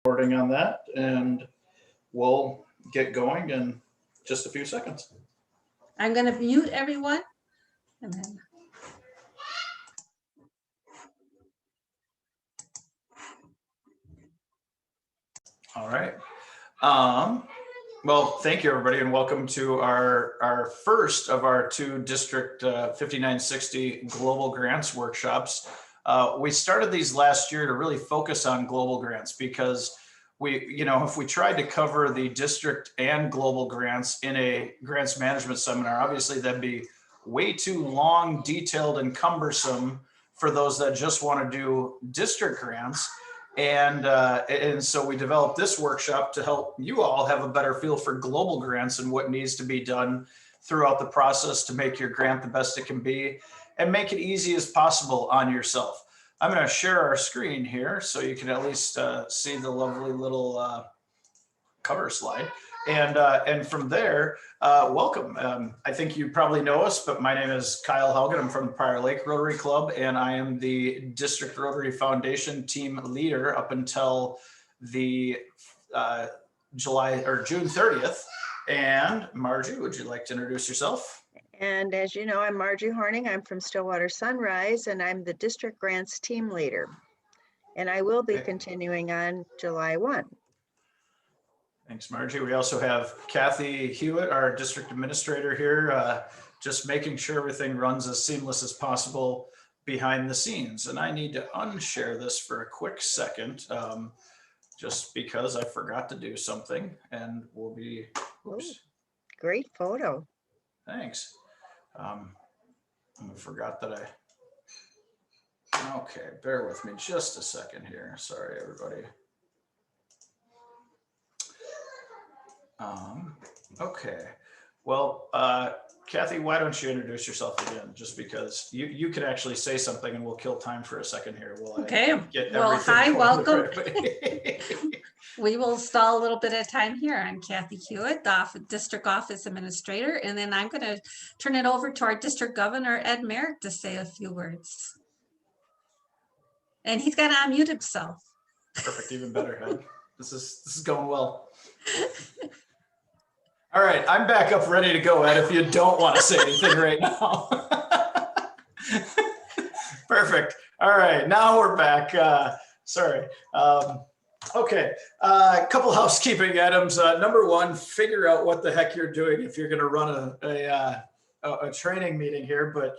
recording on that, and we'll get going in just a few seconds. I'm going to mute everyone. And then... All right. Well, thank you, everybody, and welcome to our first of our two District 5960 Global Grants workshops. We started these last year to really focus on global grants because if we tried to cover the district and global grants in a grants management seminar, obviously that'd be way too long, detailed, and cumbersome for those that just want to do district grants. And so we developed this workshop to help you all have a better feel for global grants and what needs to be done throughout the process to make your grant the best it can be and make it easy as possible on yourself. I'm going to share our screen here so you can at least see the lovely little cover slide. And from there, welcome. I think you probably know us, but my name is Kyle Helgen. I'm from the Prior Lake Rotary Club, and I am the District Rotary Foundation team leader up until the June 30th. And Margie, would you like to introduce yourself? And as you know, I'm Margie Horning. I'm from Stillwater Sunrise, and I'm the District Grants team leader. And I will be continuing on July 1. Thanks, Margie. We also have Kathy Hewitt, our district administrator here, just making sure everything runs as seamless as possible behind the scenes. And I need to unshare this for a quick second, just because I forgot to do something, and we'll be, oops. Ooh, great photo. Thanks. I forgot that okay, bear with me just a second here. Sorry, everybody. Okay, well, Kathy, why don't you introduce yourself again, just because you can actually say something and we'll kill time for a second here. Okay, well, hi, welcome. We will stall a little bit of time here. I'm Kathy Hewitt, the District Office Administrator, and then I'm going to turn it over to our District Governor, Ed Merrick, to say a few words. And he's got to unmute himself. Perfect, even better, Ed. This is going well. All right, I'm back up ready to go, Ed, if you don't want to say anything right now. Perfect. All right, now we're back. Sorry. Okay, a couple housekeeping items. Number one, figure out what the heck you're doing if you're going to run a training meeting here, but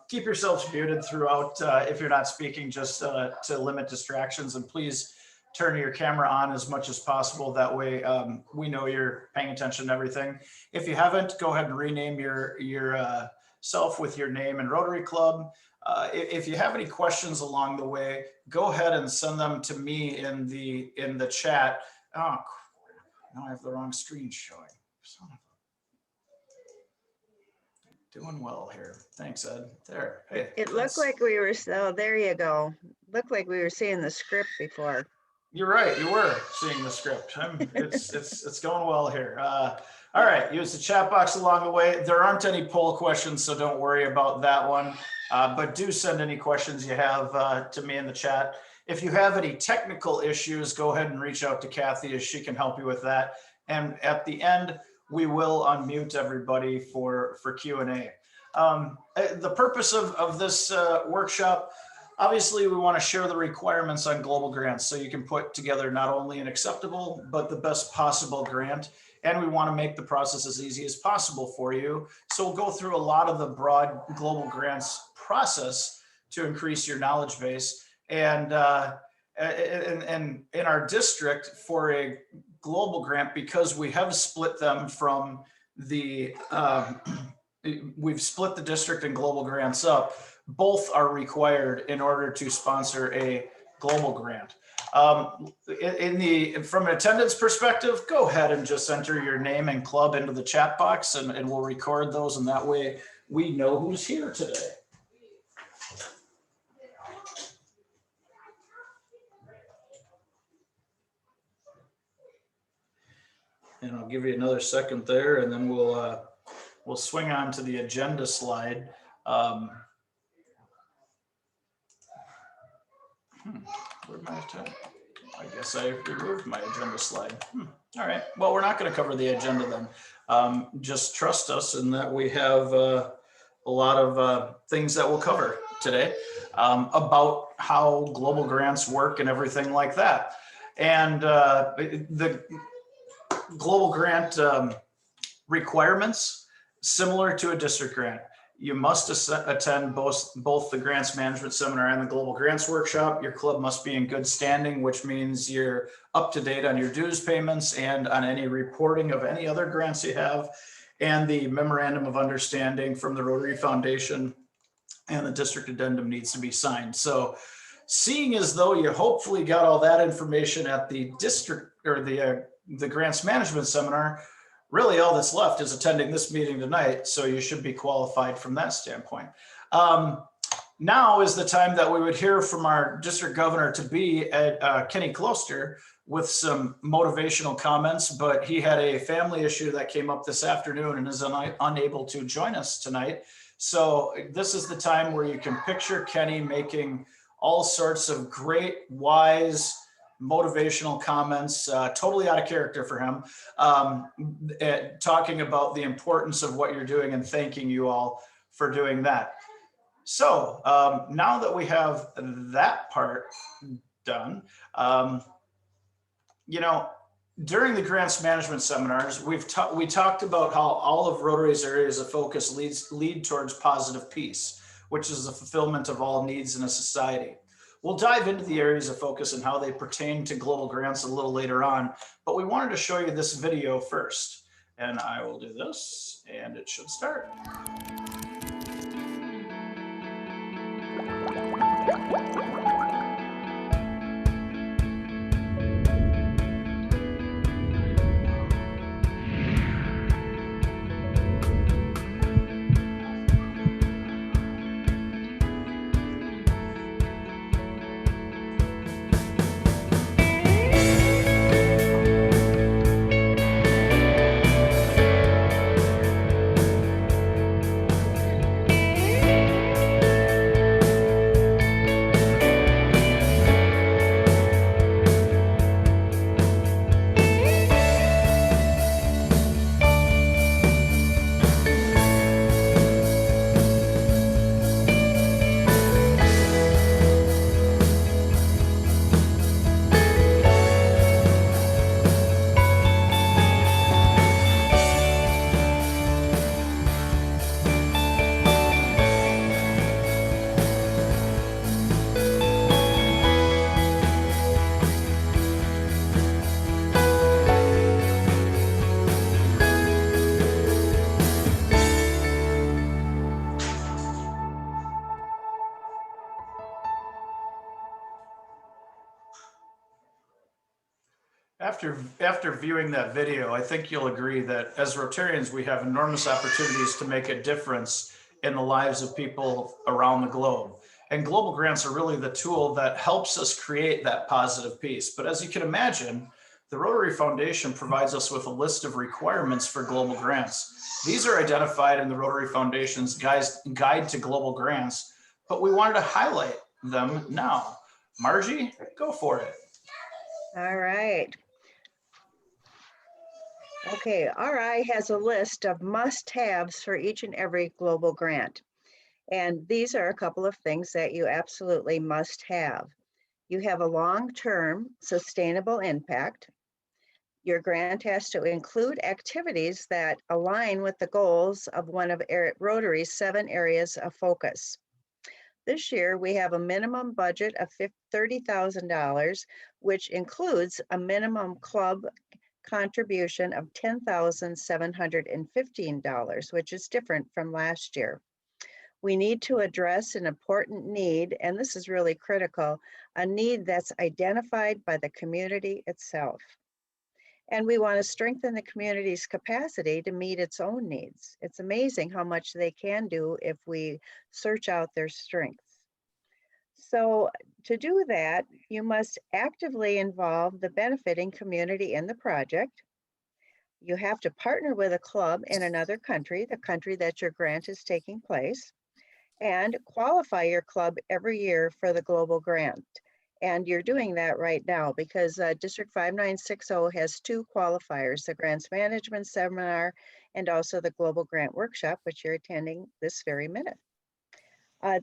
keep yourselves muted throughout if you're not speaking, just to limit distractions, and please turn your camera on as much as possible. That way we know you're paying attention to everything. If you haven't, go ahead and rename your self with your name and Rotary Club. If you have any questions along the way, go ahead and send them to me in the chat. Oh, now I have the wrong screen showing. Son of a... Doing well here. Thanks, Ed. There. Hey, it looked like we were, so there you go. Looked like we were seeing the script before. You're right. You were seeing the script. It's going well here. All right. Use the chat box along the way. There aren't any poll questions, so don't worry about that one. But do send any questions you have to me in the chat. If you have any technical issues, go ahead and reach out to Kathy as she can help you with that. And at the end, we will unmute everybody for Q&A. The purpose of this workshop, obviously, we want to share the requirements on global grants so you can put together not only an acceptable, but the best possible grant. And we want to make the process as easy as possible for you. So we'll go through a lot of the broad global grants process to increase your knowledge base. And in our district, for a global grant, because we have split them from the, we've split the district and global grants up, both are required in order to sponsor a global grant. From an attendance perspective, go ahead and just enter your name and club into the chat box, and we'll record those, and that way we know who's here today. And I'll give you another second there, and then we'll swing on to the agenda slide. Where'd my I guess I removed my agenda slide. All right. Well, we're not going to cover the agenda then. Just trust us in that we have a lot of things that we'll cover today about how global grants work and everything like that. And the global grant requirements, similar to a district grant. You must attend both the grants management seminar and the global grants workshop. Your club must be in good standing, which means you're up to date on your dues payments and on any reporting of any other grants you have. And the memorandum of understanding from the Rotary Foundation and the district addendum needs to be signed. So seeing as though you hopefully got all that information at the district or the grants management seminar, really all that's left is attending this meeting tonight. So you should be qualified from that standpoint. Now is the time that we would hear from our district governor to be at Kenny Closter with some motivational comments, but he had a family issue that came up this afternoon and is unable to join us tonight. So this is the time where you can picture Kenny making all sorts of great, wise, motivational comments, totally out of character for him, talking about the importance of what you're doing and thanking you all for doing that. So now that we have that part done, you know, during the grants management seminars, we talked about how all of Rotary's areas of focus lead towards positive peace, which is the fulfillment of all needs in a society. We'll dive into the areas of focus and how they pertain to global grants a little later on, but we wanted to show you this video first. And I will do this, and it should start. After viewing that video, I think you'll agree that as Rotarians, we have enormous opportunities to make a difference in the lives of people around the globe. And global grants are really the tool that helps us create that positive peace. But as you can imagine, the Rotary Foundation provides us with a list of requirements for global grants. These are identified in the Rotary Foundation's Guide to Global Grants, but we wanted to highlight them now. Margie, go for it. All right. Okay, RI has a list of must-haves for each and every global grant. And these are a couple of things that you absolutely must have. You have a long-term sustainable impact. Your grant has to include activities that align with the goals of one of Rotary's 7 areas of focus. This year, we have a minimum budget of $30,000, which includes a minimum club contribution of $10,715, which is different from last year. We need to address an important need, and this is really critical, a need that's identified by the community itself. And we want to strengthen the community's capacity to meet its own needs. It's amazing how much they can do if we search out their strengths. So to do that, you must actively involve the benefiting community in the project. You have to partner with a club in another country, the country that your grant is taking place, and qualify your club every year for the global grant. And you're doing that right now because District 5960 has two qualifiers, the Grants Management Seminar and also the Global Grant Workshop, which you're attending this very minute.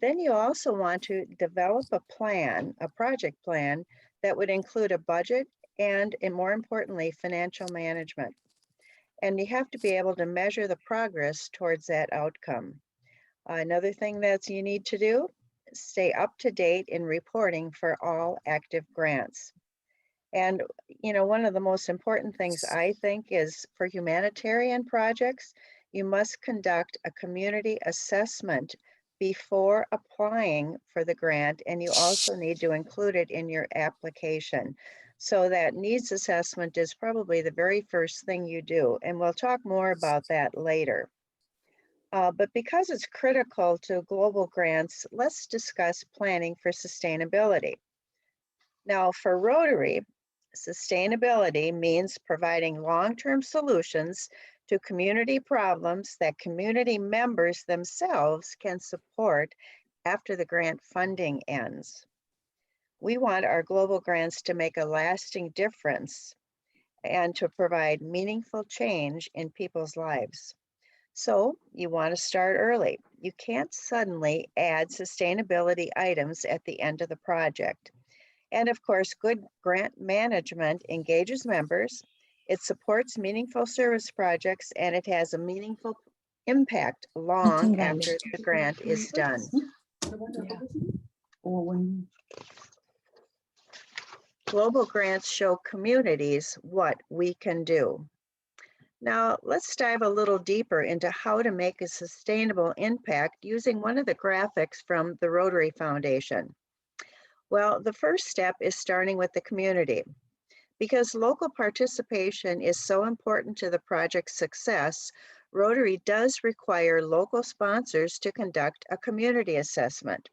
Then you also want to develop a plan, a project plan that would include a budget and more importantly, financial management. And you have to be able to measure the progress towards that outcome. Another thing that you need to do, stay up to date in reporting for all active grants. And, you know, one of the most important things I think is for humanitarian projects, you must conduct a community assessment before applying for the grant, and you also need to include it in your application. So that needs assessment is probably the very first thing you do, and we'll talk more about that later. But because it's critical to global grants, let's discuss planning for sustainability. Now, for Rotary, sustainability means providing long-term solutions to community problems that community members themselves can support after the grant funding ends. We want our global grants to make a lasting difference and to provide meaningful change in people's lives. So you want to start early. You can't suddenly add sustainability items at the end of the project. And of course, good grant management engages members, it supports meaningful service projects, and it has a meaningful impact long after the grant is done. Global grants show communities what we can do. Now, let's dive a little deeper into how to make a sustainable impact using one of the graphics from the Rotary Foundation. Well, the first step is starting with the community. Because local participation is so important to the project's success, Rotary does require local sponsors to conduct a community assessment.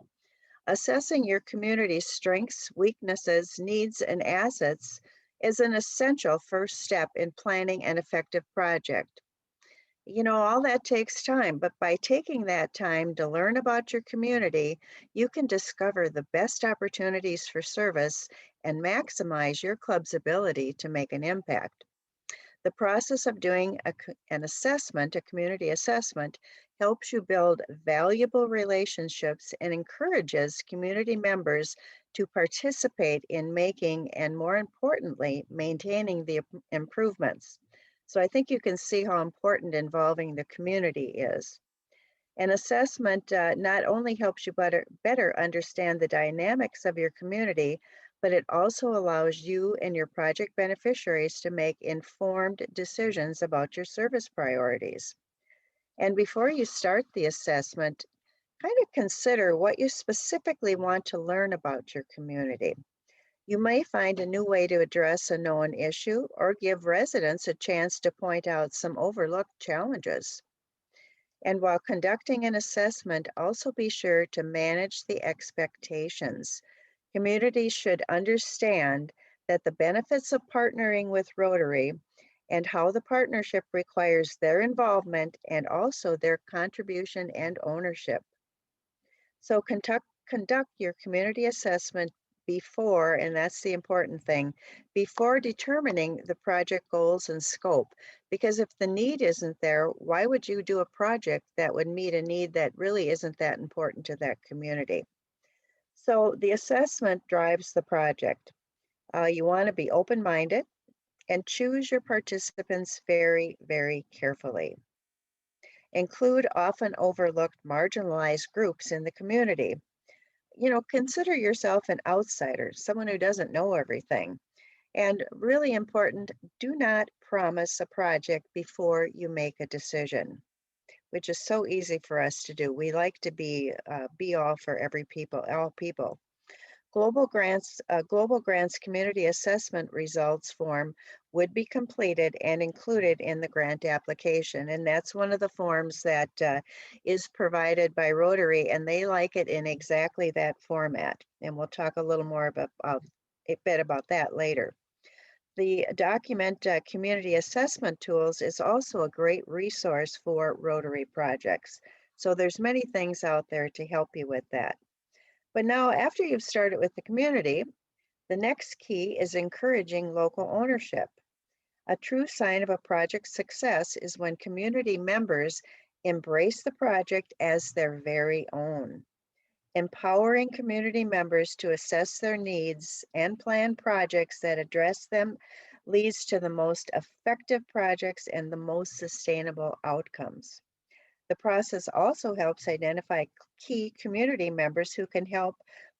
Assessing your community's strengths, weaknesses, needs, and assets is an essential first step in planning an effective project. You know, all that takes time, but by taking that time to learn about your community, you can discover the best opportunities for service and maximize your club's ability to make an impact. The process of doing an assessment, a community assessment, helps you build valuable relationships and encourages community members to participate in making and, more importantly, maintaining the improvements. So I think you can see how important involving the community is. An assessment not only helps you better understand the dynamics of your community, but it also allows you and your project beneficiaries to make informed decisions about your service priorities. And before you start the assessment, kind of consider what you specifically want to learn about your community. You may find a new way to address a known issue or give residents a chance to point out some overlooked challenges. And while conducting an assessment, also be sure to manage the expectations. Communities should understand that the benefits of partnering with Rotary and how the partnership requires their involvement and also their contribution and ownership. So conduct your community assessment before, and that's the important thing, before determining the project goals and scope. Because if the need isn't there, why would you do a project that would meet a need that really isn't that important to that community? So the assessment drives the project. You want to be open-minded and choose your participants very, very carefully. Include often overlooked marginalized groups in the community. You know, consider yourself an outsider, someone who doesn't know everything. And really important, do not promise a project before you make a decision, which is so easy for us to do. We like to be all for all people. Global Grants Community Assessment Results form would be completed and included in the grant application. And that's one of the forms that is provided by Rotary, and they like it in exactly that format. And we'll talk a little more about a bit about that later. The document Community Assessment Tools is also a great resource for Rotary projects. So there's many things out there to help you with that. But now, after you've started with the community, The next key is encouraging local ownership. A true sign of a project's success is when community members embrace the project as their very own. Empowering community members to assess their needs and plan projects that address them leads to the most effective projects and the most sustainable outcomes. The process also helps identify key community members who can help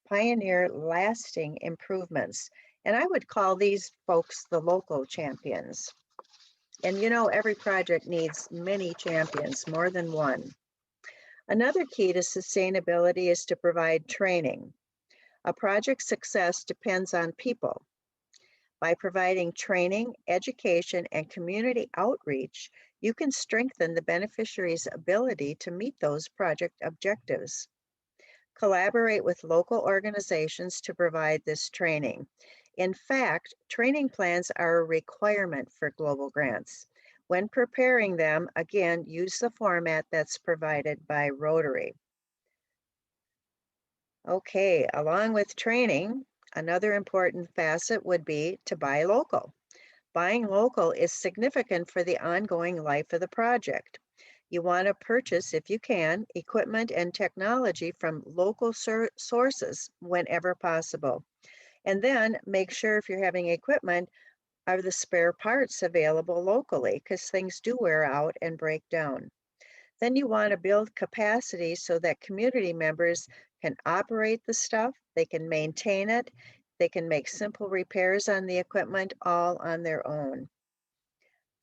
pioneer lasting improvements. And I would call these folks the local champions. And you know, every project needs many champions, more than one. Another key to sustainability is to provide training. A project's success depends on people. By providing training, education, and community outreach, you can strengthen the beneficiary's ability to meet those project objectives. Collaborate with local organizations to provide this training. In fact, training plans are a requirement for global grants. When preparing them, again, use the format that's provided by Rotary. Okay, along with training, another important facet would be to buy local. Buying local is significant for the ongoing life of the project. You want to purchase, if you can, equipment and technology from local sources whenever possible. And then make sure if you're having equipment, are the spare parts available locally, because things do wear out and break down. Then you want to build capacity so that community members can operate the stuff, they can maintain it, they can make simple repairs on the equipment all on their own.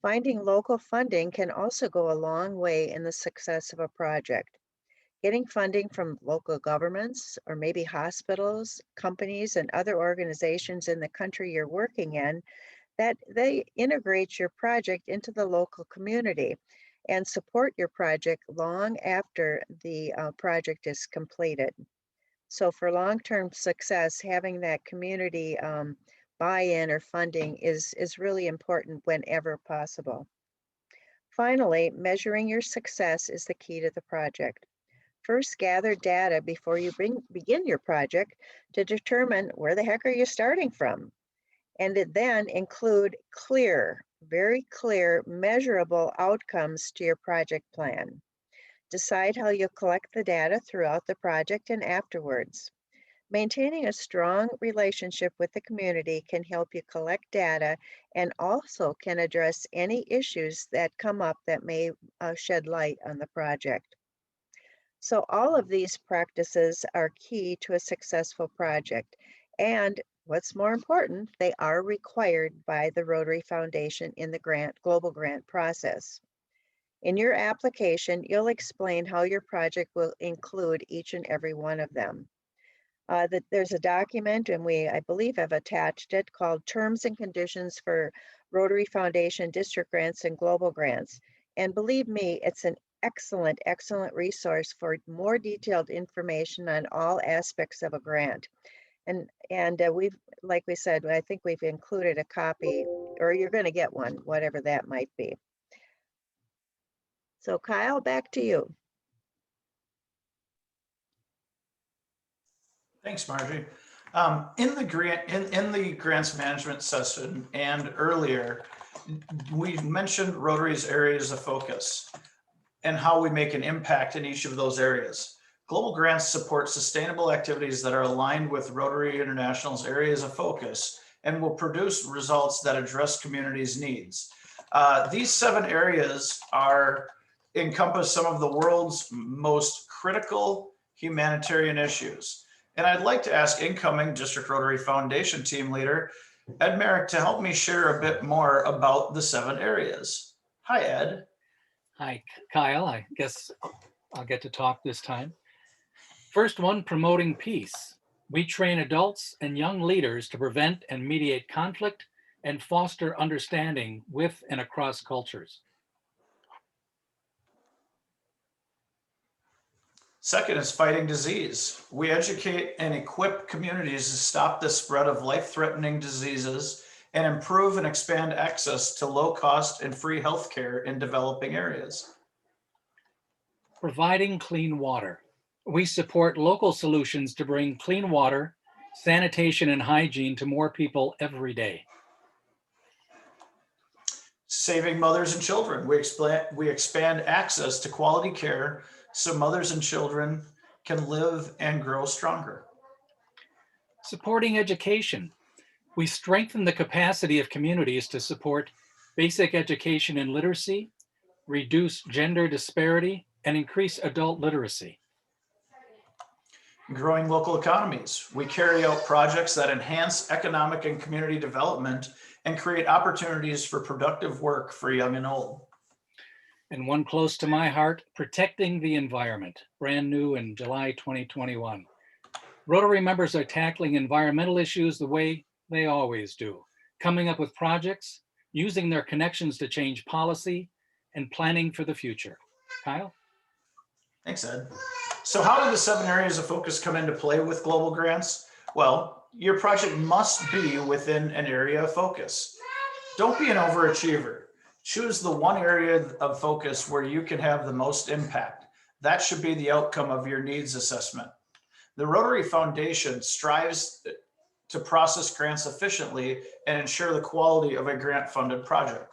Finding local funding can also go a long way in the success of a project. Getting funding from local governments or maybe hospitals, companies, and other organizations in the country you're working in, that they integrate your project into the local community and support your project long after the project is completed. So for long-term success, having that community buy-in or funding is really important whenever possible. Finally, measuring your success is the key to the project. First, gather data before you begin your project to determine where the heck are you starting from. And then include clear, very clear, measurable outcomes to your project plan. Decide how you'll collect the data throughout the project and afterwards. Maintaining a strong relationship with the community can help you collect data and also can address any issues that come up that may shed light on the project. So all of these practices are key to a successful project. And what's more important, they are required by the Rotary Foundation in the global grant process. In your application, you'll explain how your project will include each and every one of them. There's a document, and I believe, have attached it, called Terms and Conditions for Rotary Foundation District Grants and Global Grants. And believe me, it's an excellent, excellent resource for more detailed information on all aspects of a grant. And we've, like we said, I think we've included a copy, or you're going to get one, whatever that might be. So Kyle, back to you. Thanks, Margie. In the grants management session and earlier, we mentioned Rotary's areas of focus and how we make an impact in each of those areas. Global grants support sustainable activities that are aligned with Rotary International's areas of focus and will produce results that address communities' needs. These 7 areas encompass some of the world's most critical humanitarian issues. And I'd like to ask incoming District Rotary Foundation team leader, Ed Merrick, to help me share a bit more about the 7 areas. Hi, Ed. Hi, Kyle. I guess I'll get to talk this time. First one, promoting peace. We train adults and young leaders to prevent and mediate conflict and foster understanding with and across cultures. Second is fighting disease. We educate and equip communities to stop the spread of life-threatening diseases and improve and expand access to low-cost and free healthcare in developing areas. Providing clean water. We support local solutions to bring clean water sanitation and hygiene to more people every day. Saving mothers and children. We expand access to quality care so mothers and children can live and grow stronger. Supporting education. We strengthen the capacity of communities to support basic education and literacy, reduce gender disparity, and increase adult literacy. Growing local economies. We carry out projects that enhance economic and community development and create opportunities for productive work for young and old. And one close to my heart, protecting the environment, brand new in July 2021. Rotary members are tackling environmental issues the way they always do, coming up with projects, using their connections to change policy, and planning for the future. Kyle? Thanks, Ed. So how do the 7 areas of focus come into play with global grants? Well, your project must be within an area of focus. Don't be an overachiever. Choose the one area of focus where you can have the most impact. That should be the outcome of your needs assessment. The Rotary Foundation strives to process grants efficiently and ensure the quality of a grant-funded project.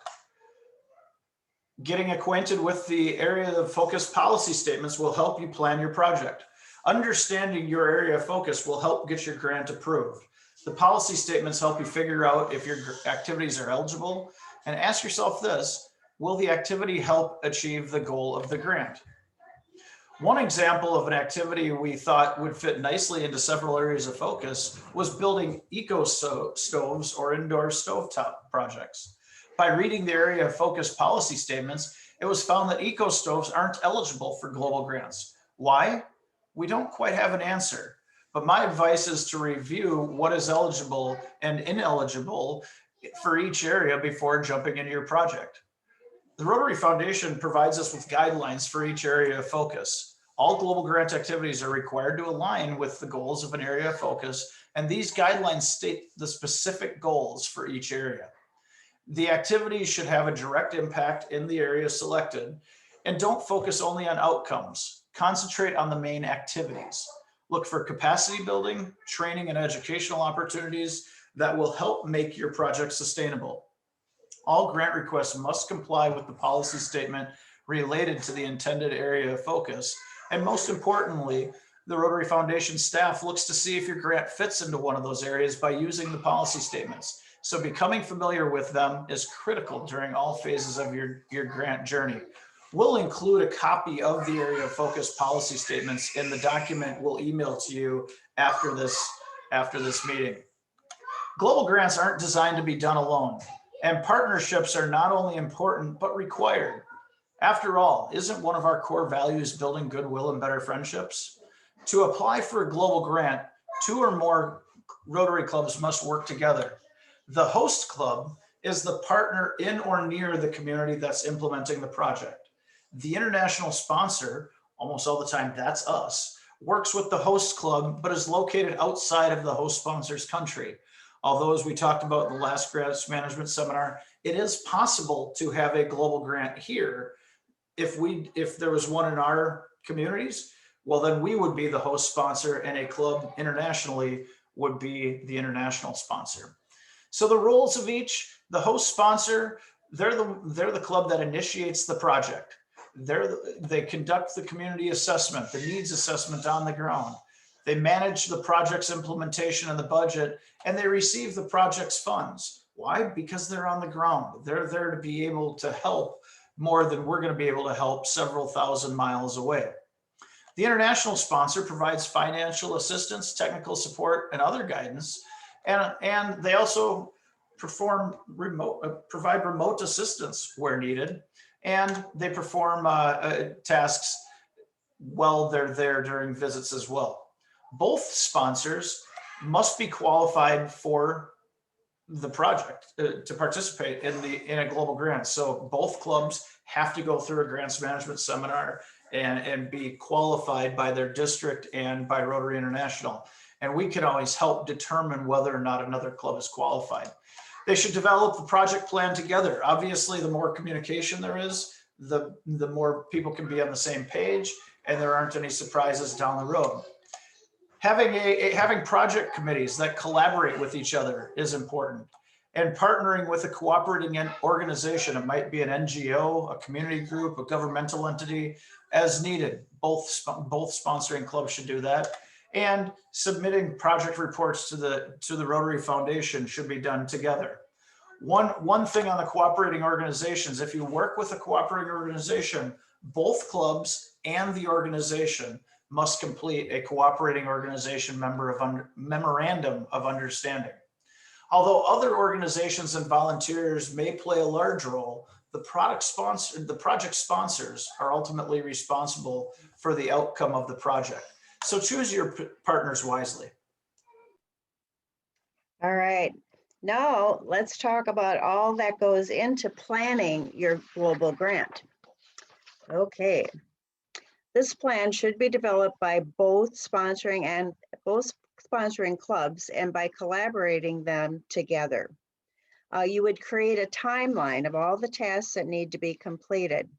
Getting acquainted with the area of focus policy statements will help you plan your project. Understanding your area of focus will help get your grant approved. The policy statements help you figure out if your activities are eligible, and ask yourself this: will the activity help achieve the goal of the grant? One example of an activity we thought would fit nicely into several areas of focus was building eco-stoves or indoor stovetop projects. By reading the area of focus policy statements, it was found that eco-stoves aren't eligible for global grants. Why? We don't quite have an answer, but my advice is to review what is eligible and ineligible for each area before jumping into your project. The Rotary Foundation provides us with guidelines for each area of focus. All global grant activities are required to align with the goals of an area of focus, and these guidelines state the specific goals for each area. The activities should have a direct impact in the area selected, and don't focus only on outcomes. Concentrate on the main activities. Look for capacity building, training, and educational opportunities that will help make your project sustainable. All grant requests must comply with the policy statement related to the intended area of focus. And most importantly, the Rotary Foundation staff looks to see if your grant fits into one of those areas by using the policy statements. So becoming familiar with them is critical during all phases of your grant journey. We'll include a copy of the area of focus policy statements in the document we'll email to you after this meeting. Global grants aren't designed to be done alone, and partnerships are not only important, but required. After all, isn't one of our core values building goodwill and better friendships? To apply for a global grant, 2 or more Rotary clubs must work together. The host club is the partner in or near the community that's implementing the project. The international sponsor, almost all the time that's us, works with the host club, but is located outside of the host sponsor's country. Although, as we talked about in the last grants management seminar, it is possible to have a global grant here. If there was one in our communities, well, then we would be the host sponsor, and a club internationally would be the international sponsor. So the roles of each: the host sponsor, they're the club that initiates the project. They conduct the community assessment, the needs assessment on the ground. They manage the project's implementation and the budget, and they receive the project's funds. Why? Because they're on the ground. They're there to be able to help more than we're going to be able to help several thousand miles away. The international sponsor provides financial assistance, technical support, and other guidance. And they also provide remote assistance where needed. And they perform tasks while they're there during visits as well. Both sponsors must be qualified for the project to participate in a global grant. So both clubs have to go through a grants management seminar and be qualified by their district and by Rotary International. And we can always help determine whether or not another club is qualified. They should develop the project plan together. Obviously, the more communication there is, the more people can be on the same page, and there aren't any surprises down the road. Having project committees that collaborate with each other is important. And partnering with a cooperating organization, it might be an NGO, a community group, a governmental entity, as needed. Both sponsoring clubs should do that. And submitting project reports to the Rotary Foundation should be done together. One thing on the cooperating organizations, if you work with a cooperating organization, both clubs and the organization must complete a cooperating organization memorandum of understanding. Although other organizations and volunteers may play a large role, the project sponsors are ultimately responsible for the outcome of the project. So choose your partners wisely. All right. Now let's talk about all that goes into planning your global grant. Okay. This plan should be developed by both sponsoring clubs and by collaborating them together. You would create a timeline of all the tasks that need to be completed.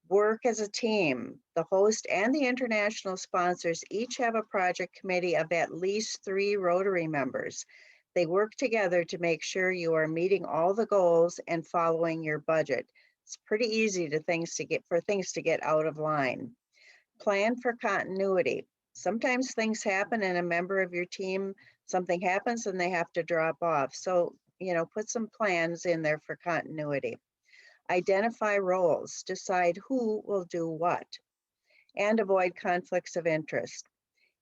Work as a team. The host and the international sponsors each have a project committee of at least 3 Rotary members. They work together to make sure you are meeting all the goals and following your budget. It's pretty easy for things to get out of line. Plan for continuity. Sometimes things happen and a member of your team, something happens and they have to drop off. So, put some plans in there for continuity. Identify roles, decide who will do what, and avoid conflicts of interest.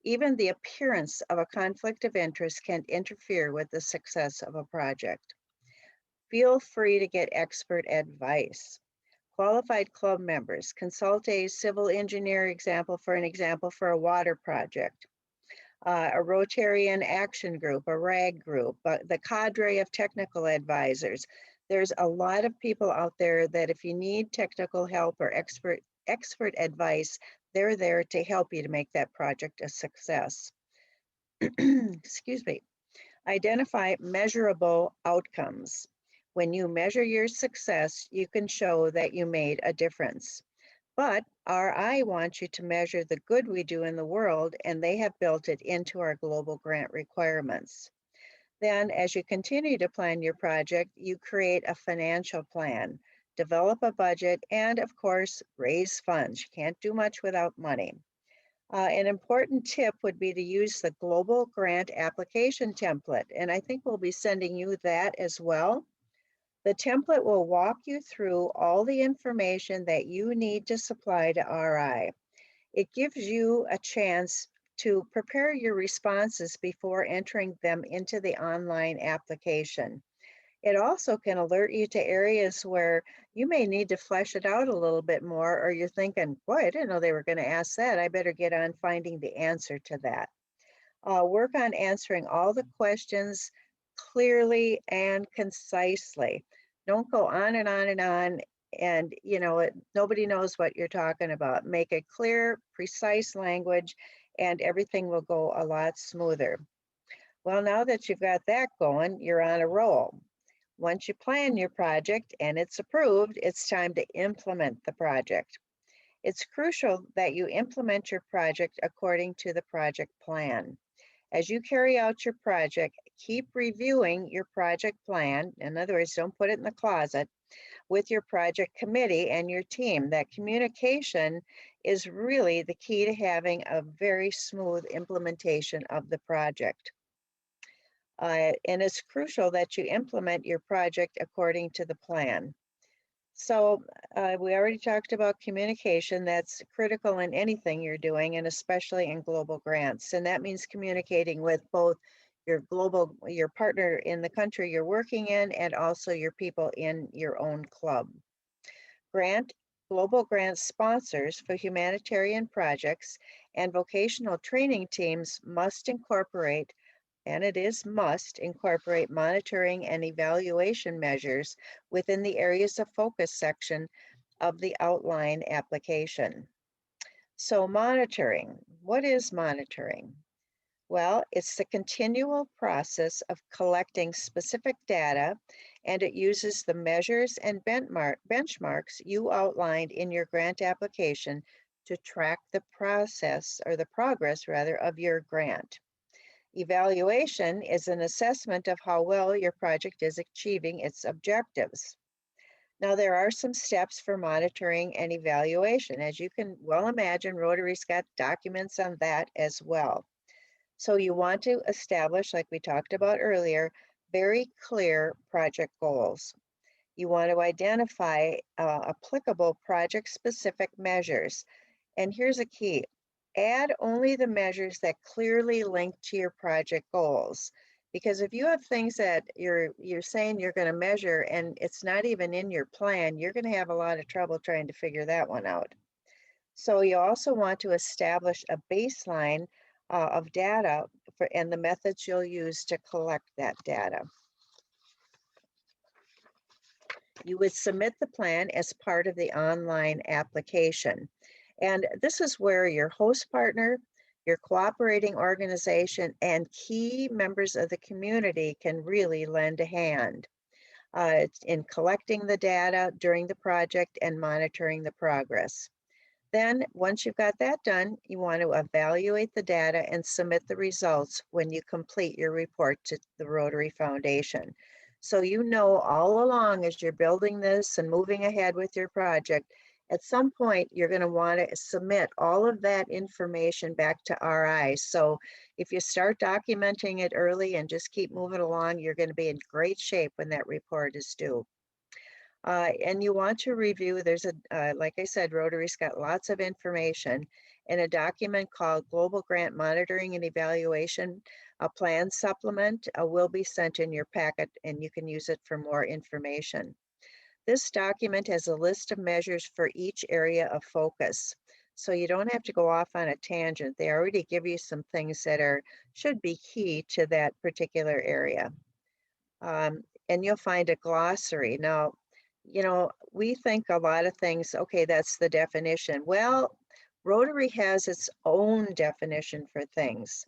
Even the appearance of a conflict of interest can interfere with the success of a project. Feel free to get expert advice. Qualified club members, consult a civil engineer example for a water project, a Rotarian action group, a RAG group, the cadre of technical advisors. There's a lot of people out there that if you need technical help or expert advice, they're there to help you to make that project a success. Excuse me. Identify measurable outcomes. When you measure your success, you can show that you made a difference. But RI wants you to measure the good we do in the world, and they have built it into our global grant requirements. Then, as you continue to plan your project, you create a financial plan, develop a budget, and of course, raise funds. You can't do much without money. An important tip would be to use the global grant application template, and I think we'll be sending you that as well. The template will walk you through all the information that you need to supply to RI. It gives you a chance to prepare your responses before entering them into the online application. It also can alert you to areas where you may need to flesh it out a little bit more, or you're thinking, boy, I didn't know they were going to ask that. I better get on finding the answer to that. Work on answering all the questions clearly and concisely. Don't go on and on and on, and nobody knows what you're talking about. Make it clear, precise language, and everything will go a lot smoother. Well, now that you've got that going, you're on a roll. Once you plan your project and it's approved, it's time to implement the project. It's crucial that you implement your project according to the project plan. As you carry out your project, keep reviewing your project plan. In other words, don't put it in the closet, with your project committee and your team. That communication is really the key to having a very smooth implementation of the project. And it's crucial that you implement your project according to the plan. So we already talked about communication. That's critical in anything you're doing, and especially in global grants. And that means communicating with both your partner in the country you're working in, and also your people in your own club. Global grant sponsors for humanitarian projects and vocational training teams must incorporate, and it is must incorporate, monitoring and evaluation measures within the areas of focus section of the outline application. So monitoring, what is monitoring? Well, it's the continual process of collecting specific data, and it uses the measures and benchmarks you outlined in your grant application to track the process or the progress rather of your grant. Evaluation is an assessment of how well your project is achieving its objectives. Now, there are some steps for monitoring and evaluation. As you can well imagine, Rotary's got documents on that as well. So you want to establish, like we talked about earlier, very clear project goals. You want to identify applicable project-specific measures. And here's a key. Add only the measures that clearly link to your project goals. Because if you have things that you're saying you're going to measure and it's not even in your plan, you're going to have a lot of trouble trying to figure that one out. So you also want to establish a baseline of data and the methods you'll use to collect that data. You would submit the plan as part of the online application. And this is where your host partner, your cooperating organization, and key members of the community can really lend a hand in collecting the data during the project and monitoring the progress. Then, once you've got that done, you want to evaluate the data and submit the results when you complete your report to the Rotary Foundation. So you know all along as you're building this and moving ahead with your project, at some point you're going to want to submit all of that information back to RI. So if you start documenting it early and just keep moving along, you're going to be in great shape when that report is due. And you want to review, there's a, like I said, Rotary's got lots of information in a document called Global Grant Monitoring and Evaluation. A plan supplement will be sent in your packet and you can use it for more information. This document has a list of measures for each area of focus. So you don't have to go off on a tangent. They already give you some things that should be key to that particular area. And you'll find a glossary. Now, you know, we think a lot of things, okay, that's the definition. Well, Rotary has its own definition for things.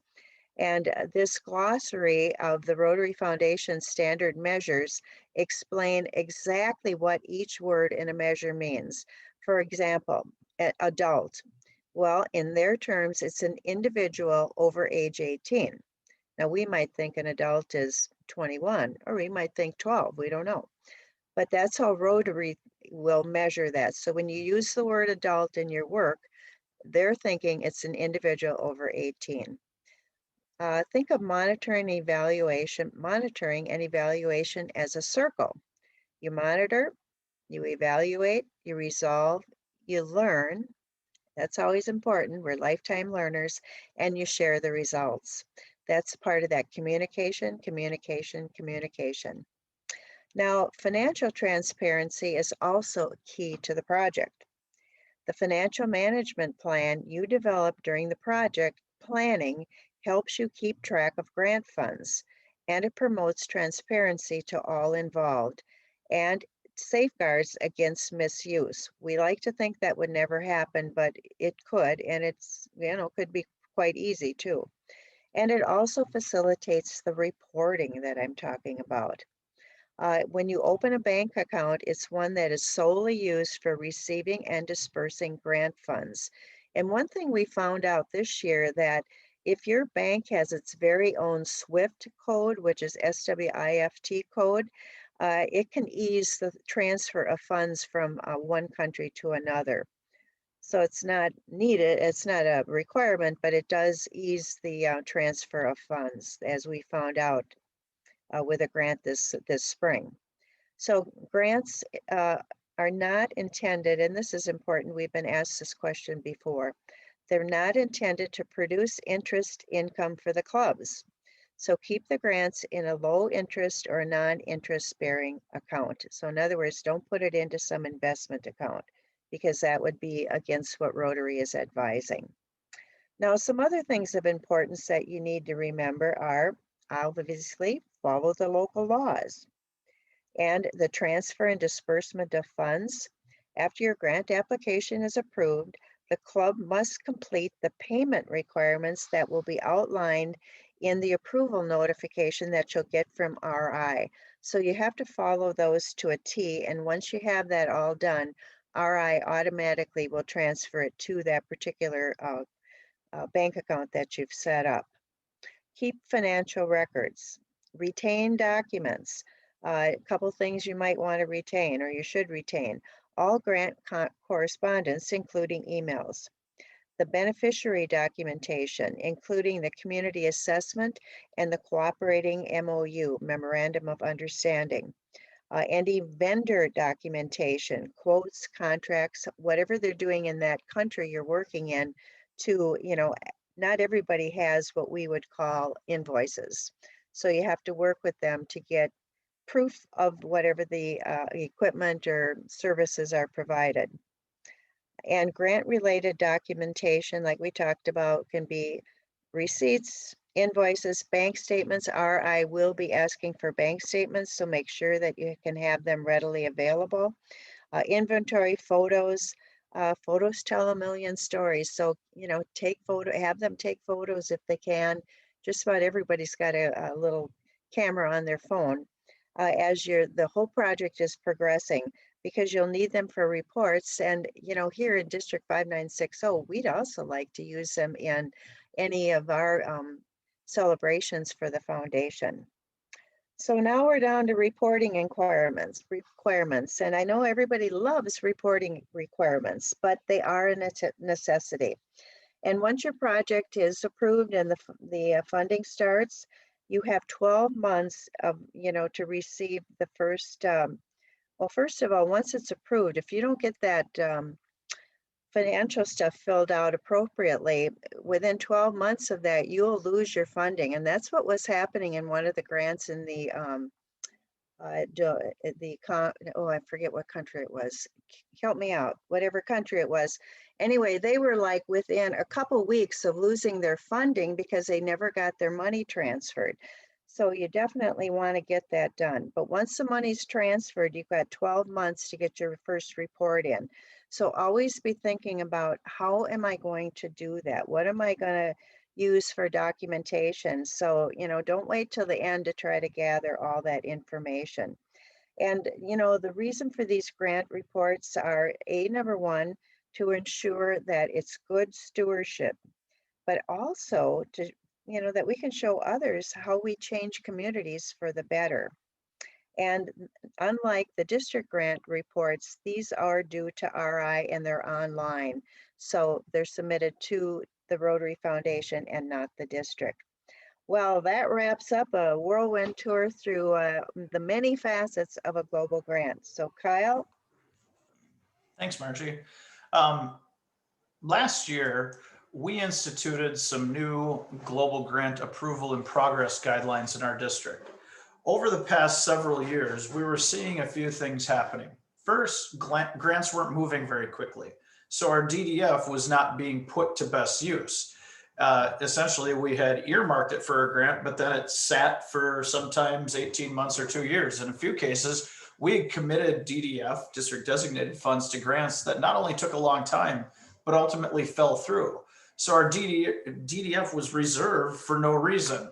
And this glossary of the Rotary Foundation standard measures explain exactly what each word in a measure means. For example, adult. Well, in their terms, it's an individual over age 18. Now, we might think an adult is 21, or we might think 12, we don't know. But that's how Rotary will measure that. So when you use the word adult in your work, they're thinking it's an individual over 18. Think of monitoring and evaluation as a circle. You monitor, you evaluate, you resolve, you learn. That's always important. We're lifetime learners, and you share the results. That's part of that communication, communication, communication. Now, financial transparency is also key to the project. The financial management plan you develop during the project planning helps you keep track of grant funds, and it promotes transparency to all involved and safeguards against misuse. We like to think that would never happen, but it could, and it's, you know, could be quite easy too. And it also facilitates the reporting that I'm talking about. When you open a bank account, it's one that is solely used for receiving and dispersing grant funds. And one thing we found out this year that if your bank has its very own SWIFT code, which is SWIFT code, it can ease the transfer of funds from one country to another. So it's not needed, it's not a requirement, but it does ease the transfer of funds, as we found out with a grant this spring. So grants are not intended, and this is important, we've been asked this question before, they're not intended to produce interest income for the clubs. So keep the grants in a low interest or non-interest bearing account. So in other words, don't put it into some investment account because that would be against what Rotary is advising. Now, some other things of importance that you need to remember are obviously follow the local laws and the transfer and disbursement of funds. After your grant application is approved, the club must complete the payment requirements that will be outlined in the approval notification that you'll get from RI. So you have to follow those to a T, and once you have that all done, RI automatically will transfer it to that particular bank account that you've set up. Keep financial records, retain documents. A couple things you might want to retain or you should retain. All grant correspondence, including emails. The beneficiary documentation, including the community assessment and the cooperating MOU, Memorandum of Understanding. Any vendor documentation, quotes, contracts, whatever they're doing in that country you're working in to, not everybody has what we would call invoices. So you have to work with them to get proof of whatever the equipment or services are provided. And grant-related documentation, like we talked about, can be receipts, invoices, bank statements. RI will be asking for bank statements, so make sure that you can have them readily available. Inventory photos. Photos tell a million stories. So, have them take photos if they can. Just about everybody's got a little camera on their phone as the whole project is progressing, because you'll need them for reports. And, here in District 5960, we'd also like to use them in any of our celebrations for the foundation. So now we're down to reporting requirements. And I know everybody loves reporting requirements, but they are a necessity. And once your project is approved and the funding starts, you have 12 months of, to receive the first, well, first of all, once it's approved, if you don't get that financial stuff filled out appropriately, within 12 months of that, you'll lose your funding. And that's what was happening in one of the grants in the, I forget what country it was. Help me out, whatever country it was. Anyway, they were like within a couple weeks of losing their funding because they never got their money transferred. So you definitely want to get that done. But once the money's transferred, you've got 12 months to get your first report in. So always be thinking about, how am I going to do that? What am I going to use for documentation? So, don't wait till the end to try to gather all that information. And, the reason for these grant reports are number one, to ensure that it's good stewardship, but also to, that we can show others how we change communities for the better. And unlike the district grant reports, these are due to RI and they're online. So they're submitted to the Rotary Foundation and not the district. Well, that wraps up a whirlwind tour through the many facets of a global grant. So Kyle. Thanks, Margie. Last year, we instituted some new global grant approval and progress guidelines in our district. Over the past several years, we were seeing a few things happening. First, grants weren't moving very quickly, so our DDF was not being put to best use. Essentially, we had earmarked it for a grant, but then it sat for sometimes 18 months or 2 years. In a few cases, we had committed DDF, district designated funds, to grants that not only took a long time, but ultimately fell through. So our DDF was reserved for no reason.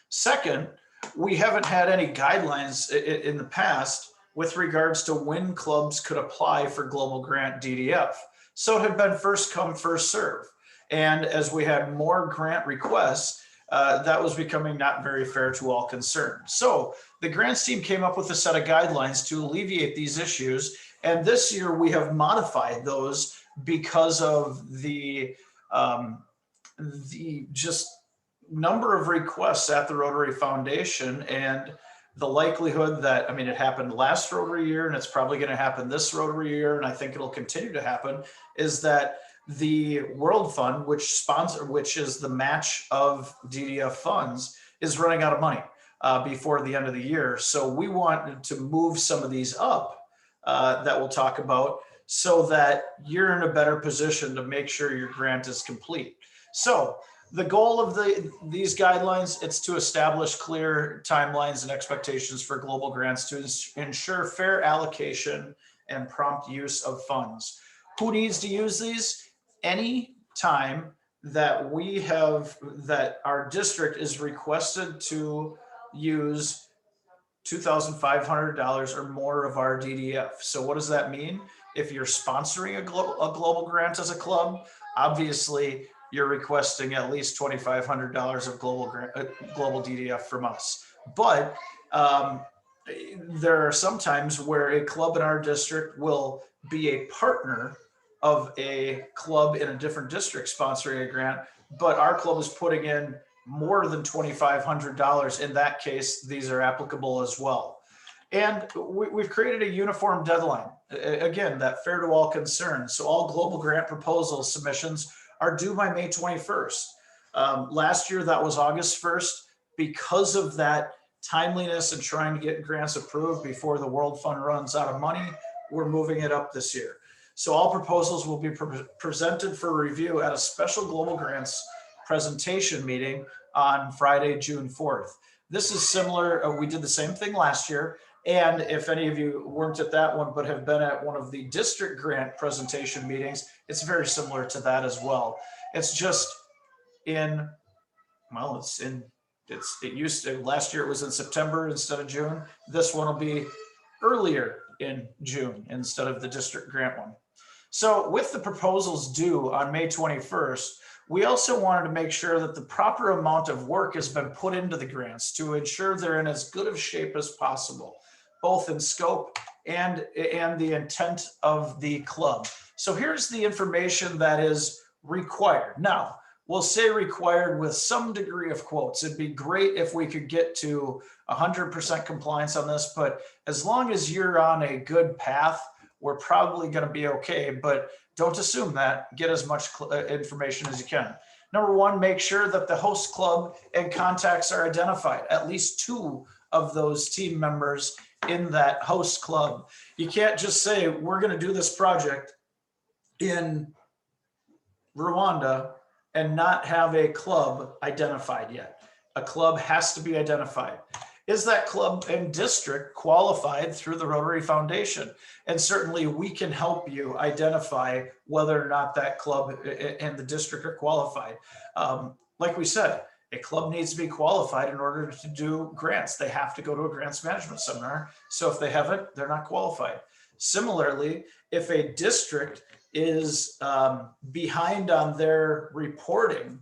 Second, we haven't had any guidelines in the past with regards to when clubs could apply for global grant DDF. So it had been first come, first serve. And as we had more grant requests, that was becoming not very fair to all concerned. So the grants team came up with a set of guidelines to alleviate these issues. And this year we have modified those because of the just number of requests at the Rotary Foundation and the likelihood that, it happened last Rotary year and it's probably going to happen this Rotary year, and I think it'll continue to happen, is that the World Fund, which is the match of DDF funds, is running out of money before the end of the year. So we want to move some of these up that we'll talk about, so that you're in a better position to make sure your grant is complete. So the goal of these guidelines, it's to establish clear timelines and expectations for global grants to ensure fair allocation and prompt use of funds. Who needs to use these? Any time that our district is requested to use $2,500 or more of our DDF. So what does that mean? If you're sponsoring a global grant as a club, obviously you're requesting at least $2,500 of global DDF from us. But there are some times where a club in our district will be a partner of a club in a different district sponsoring a grant, but our club is putting in more than $2,500. In that case, these are applicable as well. And we've created a uniform deadline. Again, that fair to all concerned. So all global grant proposal submissions are due by May 21st. Last year, that was August 1st. Because of that timeliness and trying to get grants approved before the World Fund runs out of money, we're moving it up this year. So all proposals will be presented for review at a special global grants presentation meeting on Friday, June 4th. This is similar. We did the same thing last year. And if any of you weren't at that one, but have been at one of the district grant presentation meetings, it's very similar to that as well. It's just in, well, it used to, last year it was in September instead of June. This one will be earlier in June instead of the district grant one. So with the proposals due on May 21st, we also wanted to make sure that the proper amount of work has been put into the grants to ensure they're in as good of shape as possible, both in scope and the intent of the club. So here's the information that is required. Now, we'll say required with some degree of quotes. It'd be great if we could get to 100% compliance on this, but as long as you're on a good path, we're probably going to be okay, but don't assume that. Get as much information as you can. Number one, make sure that the host club and contacts are identified, at least 2 of those team members in that host club. You can't just say, we're going to do this project in Rwanda and not have a club identified yet. A club has to be identified. Is that club and district qualified through the Rotary Foundation? And certainly we can help you identify whether or not that club and the district are qualified. Like we said, a club needs to be qualified in order to do grants. They have to go to a grants management seminar. So if they haven't, they're not qualified. Similarly, if a district is behind on their reporting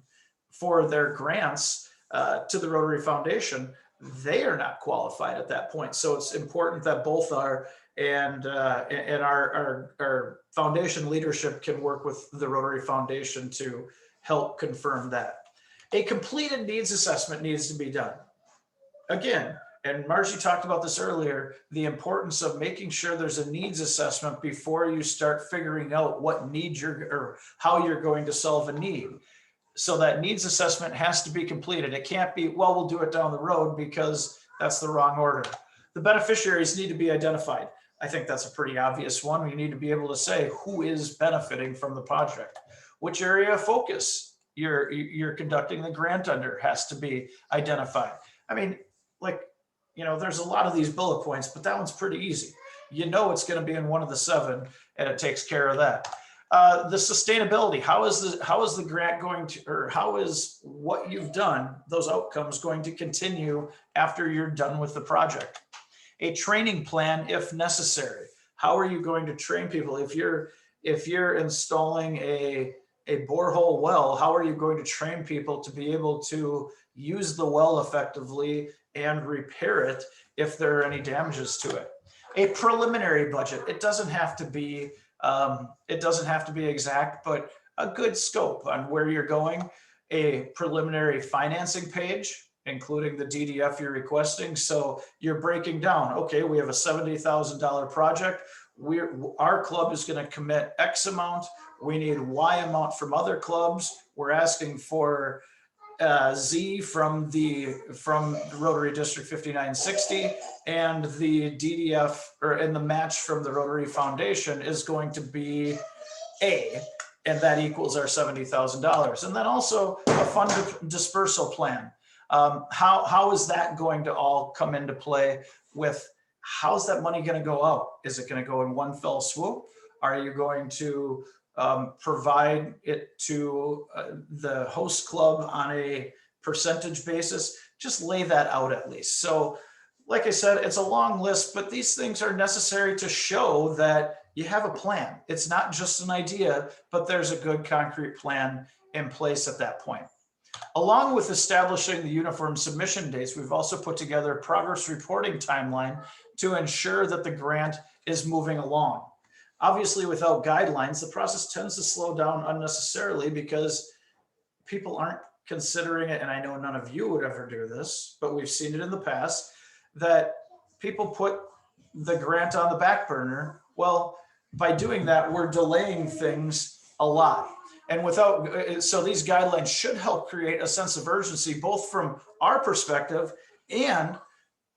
for their grants to the Rotary Foundation, they are not qualified at that point. So it's important that both are, and our foundation leadership can work with the Rotary Foundation to help confirm that. A completed needs assessment needs to be done. Again, and Margie talked about this earlier, the importance of making sure there's a needs assessment before you start figuring out what needs or how you're going to solve a need. So that needs assessment has to be completed. It can't be, well, we'll do it down the road, because that's the wrong order. The beneficiaries need to be identified. I think that's a pretty obvious one. We need to be able to say who is benefiting from the project. Which area of focus you're conducting the grant under has to be identified. I mean, like, you know, there's a lot of these bullet points, but that one's pretty easy. You know it's going to be in one of the 7, and it takes care of that. The sustainability, how is the grant going to, or how is what you've done, those outcomes, going to continue after you're done with the project? A training plan if necessary. How are you going to train people? If you're installing a borehole well, how are you going to train people to be able to use the well effectively and repair it if there are any damages to it? A preliminary budget. It doesn't have to be exact, but a good scope on where you're going. A preliminary financing page, including the DDF you're requesting. So you're breaking down, okay, we have a $70,000 project. Our club is going to commit X amount. We need Y amount from other clubs. We're asking for Z from the Rotary District 5960, and the DDF and the match from the Rotary Foundation is going to be A, and that equals our $70,000. And then also a fund dispersal plan. How is that going to all come into play with how's that money going to go out? Is it going to go in one fell swoop? Are you going to provide it to the host club on a percentage basis? Just lay that out at least. So like I said, it's a long list, but these things are necessary to show that you have a plan. It's not just an idea, but there's a good concrete plan in place at that point. Along with establishing the uniform submission dates, we've also put together a progress reporting timeline to ensure that the grant is moving along. Obviously, without guidelines, the process tends to slow down unnecessarily because people aren't considering it. And I know none of you would ever do this, but we've seen it in the past that people put the grant on the back burner. Well, by doing that, we're delaying things a lot. And so these guidelines should help create a sense of urgency, both from our perspective, and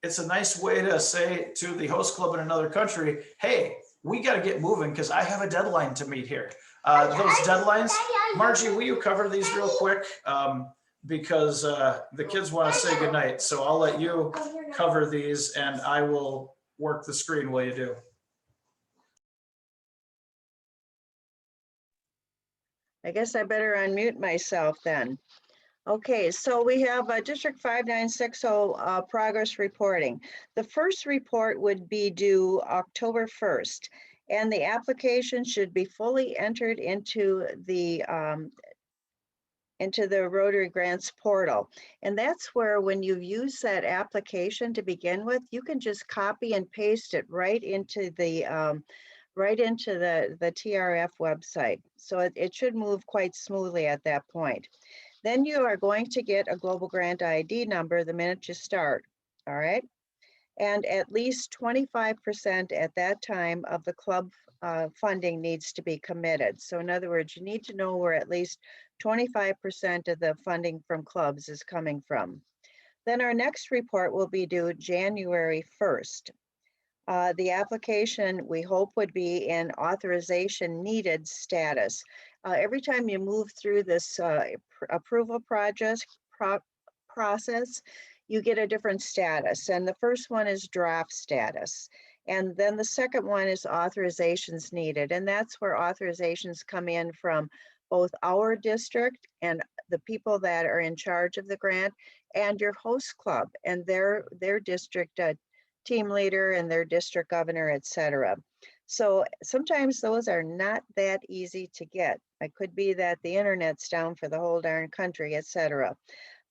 it's a nice way to say to the host club in another country, hey, we got to get moving because I have a deadline to meet here. Those deadlines, Margie, will you cover these real quick? Because the kids want to say goodnight. So I'll let you cover these and I will work the screen while you do. I guess I better unmute myself then. Okay, so we have District 5960 progress reporting. The first report would be due October 1st, and the application should be fully entered into the Rotary Grants portal. And that's where, when you use that application to begin with, you can just copy and paste it right into the TRF website. So it should move quite smoothly at that point. Then you are going to get a global grant ID number the minute you start, all right? And at least 25% at that time of the club funding needs to be committed. So in other words, you need to know where at least 25% of the funding from clubs is coming from. Then our next report will be due January 1st. The application, we hope, would be in authorization needed status. Every time you move through this approval process, you get a different status. And the first one is draft status. And then the second one is authorizations needed. And that's where authorizations come in from both our district and the people that are in charge of the grant and your host club and their district team leader and their district governor, etc. So sometimes those are not that easy to get. It could be that the internet's down for the whole darn country, etc.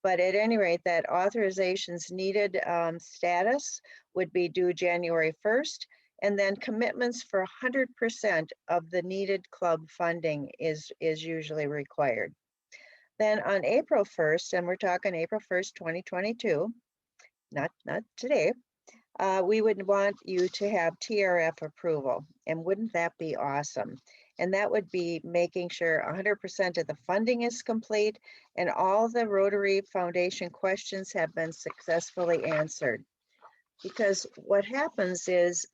But at any rate, that authorizations needed status would be due January 1st. And then commitments for 100% of the needed club funding is usually required. Then on April 1st, and we're talking April 1st, 2022, not today, we would want you to have TRF approval. And wouldn't that be awesome? And that would be making sure 100% of the funding is complete and all the Rotary Foundation questions have been successfully answered. Because what happens is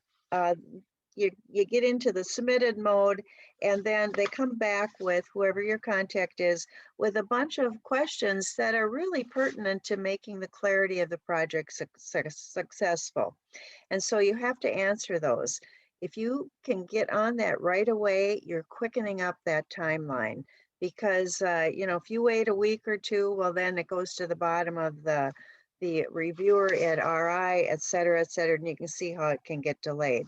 you get into the submitted mode and then they come back with, whoever your contact is, with a bunch of questions that are really pertinent to making the clarity of the project successful. And so you have to answer those. If you can get on that right away, you're quickening up that timeline, because if you wait a week or two, well, then it goes to the bottom of the reviewer at RI, et cetera, and you can see how it can get delayed.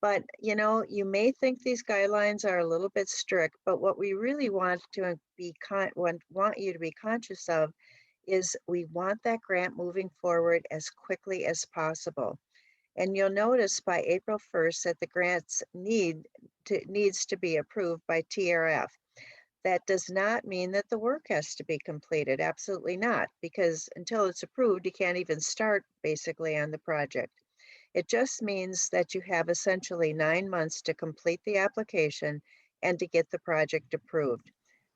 But, you may think these guidelines are a little bit strict, but what we really want you to be conscious of is we want that grant moving forward as quickly as possible. And you'll notice by April 1st that the grants needs to be approved by TRF. That does not mean that the work has to be completed. Absolutely not, because until it's approved, you can't even start basically on the project. It just means that you have essentially 9 months to complete the application and to get the project approved.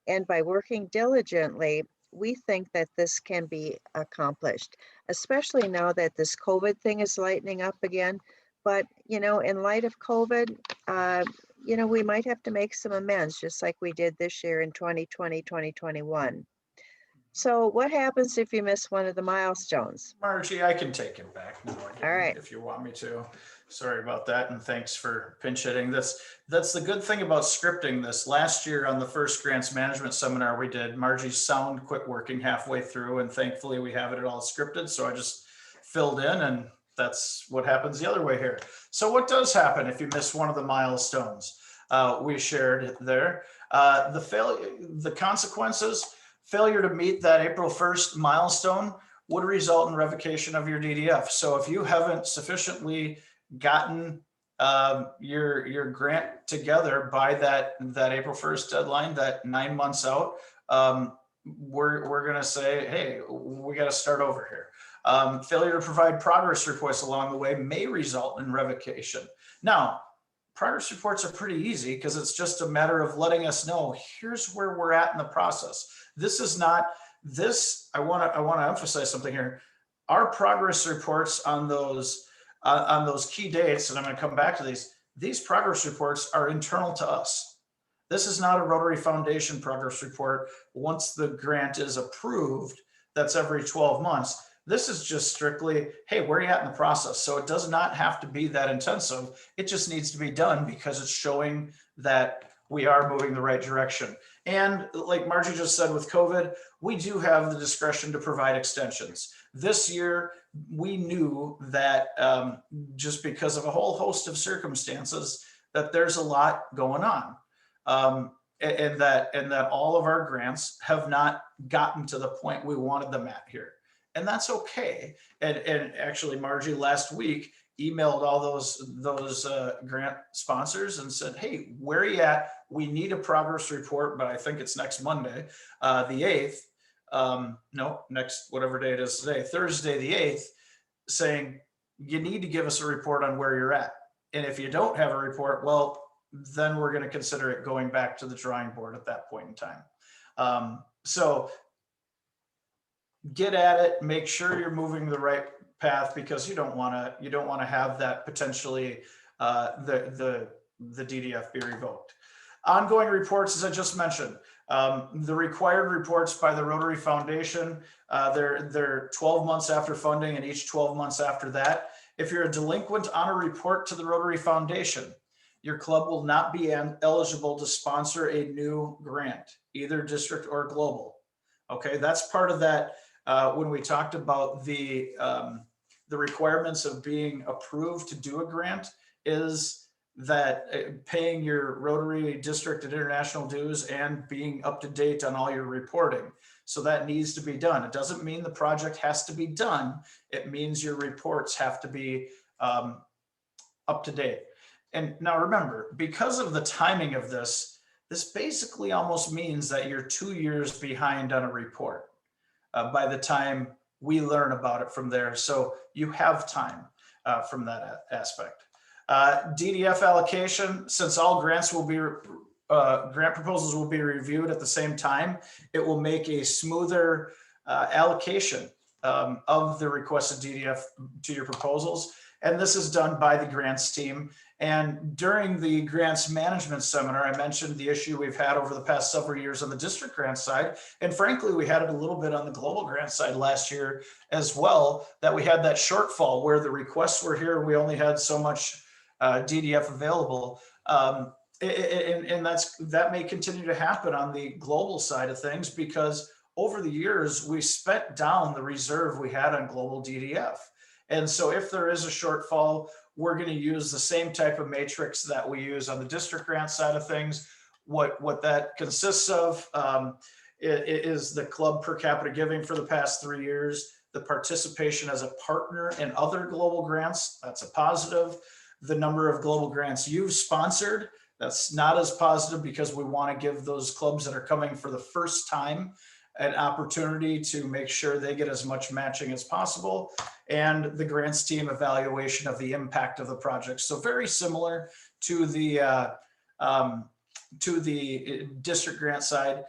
And by working diligently, we think that this can be accomplished, especially now that this COVID thing is lightening up again. But, in light of COVID, we might have to make some amends, just like we did this year in 2020, 2021. So what happens if you miss one of the milestones? Margie, I can take him back now again, All right. if you want me to. Sorry about that, and thanks for pinch hitting this. That's the good thing about scripting this. Last year on the first grants management seminar we did, Margie's sound quit working halfway through, and thankfully we have it all scripted. So I just filled in, and That's what happens the other way here. So what does happen if you miss one of the milestones we shared there? The consequences, failure to meet that April 1st milestone would result in revocation of your DDF. So if you haven't sufficiently gotten your grant together by that April 1st deadline, that 9 months out, we're going to say, hey, we got to start over here. Failure to provide progress reports along the way may result in revocation. Now, progress reports are pretty easy because it's just a matter of letting us know, here's where we're at in the process. This is not this. I want to emphasize something here. Our progress reports on those key dates, and I'm going to come back to these progress reports are internal to us. This is not a Rotary Foundation progress report. Once the grant is approved, that's every 12 months. This is just strictly, hey, where are you at in the process? So it does not have to be that intensive. It just needs to be done because it's showing that we are moving the right direction. And like Margie just said, with COVID, we do have the discretion to provide extensions. This year, we knew that just because of a whole host of circumstances, that there's a lot going on. And that all of our grants have not gotten to the point we wanted them at here. And that's okay. And actually, Margie last week emailed all those grant sponsors and said, hey, where are you at? We need a progress report, but I think it's next Monday, the 8th. No, next, whatever day it is today, Thursday, the 8th, saying you need to give us a report on where you're at. And if you don't have a report, well, then we're going to consider it going back to the drawing board at that point in time. So get at it, make sure you're moving the right path, because you don't want to have that potentially the DDF be revoked. Ongoing reports, as I just mentioned, the required reports by the Rotary Foundation, they're 12 months after funding and each 12 months after that. If you're a delinquent on a report to the Rotary Foundation, your club will not be eligible to sponsor a new grant, either district or global. Okay, that's part of that. When we talked about the requirements of being approved to do a grant, is that paying your Rotary district and international dues and being up to date on all your reporting. So that needs to be done. It doesn't mean the project has to be done. It means your reports have to be up to date. And now remember, because of the timing of this basically almost means that you're 2 years behind on a report by the time we learn about it from there. So you have time from that aspect. DDF allocation, since all grants will be, grant proposals will be reviewed at the same time, it will make a smoother allocation of the requested DDF to your proposals. And this is done by the grants team. And during the grants management seminar, I mentioned the issue we've had over the past several years on the district grant side. And frankly, we had it a little bit on the global grant side last year as well, that we had that shortfall where the requests were here. We only had so much DDF available. And that may continue to happen on the global side of things, because over the years, we spent down the reserve we had on global DDF. And so if there is a shortfall, we're going to use the same type of matrix that we use on the district grant side of things. What that consists of is the club per capita giving for the past 3 years, the participation as a partner in other global grants, that's a positive. The number of global grants you've sponsored, that's not as positive, because we want to give those clubs that are coming for the first time an opportunity to make sure they get as much matching as possible, and the grants team evaluation of the impact of the project. So very similar to the district grant side.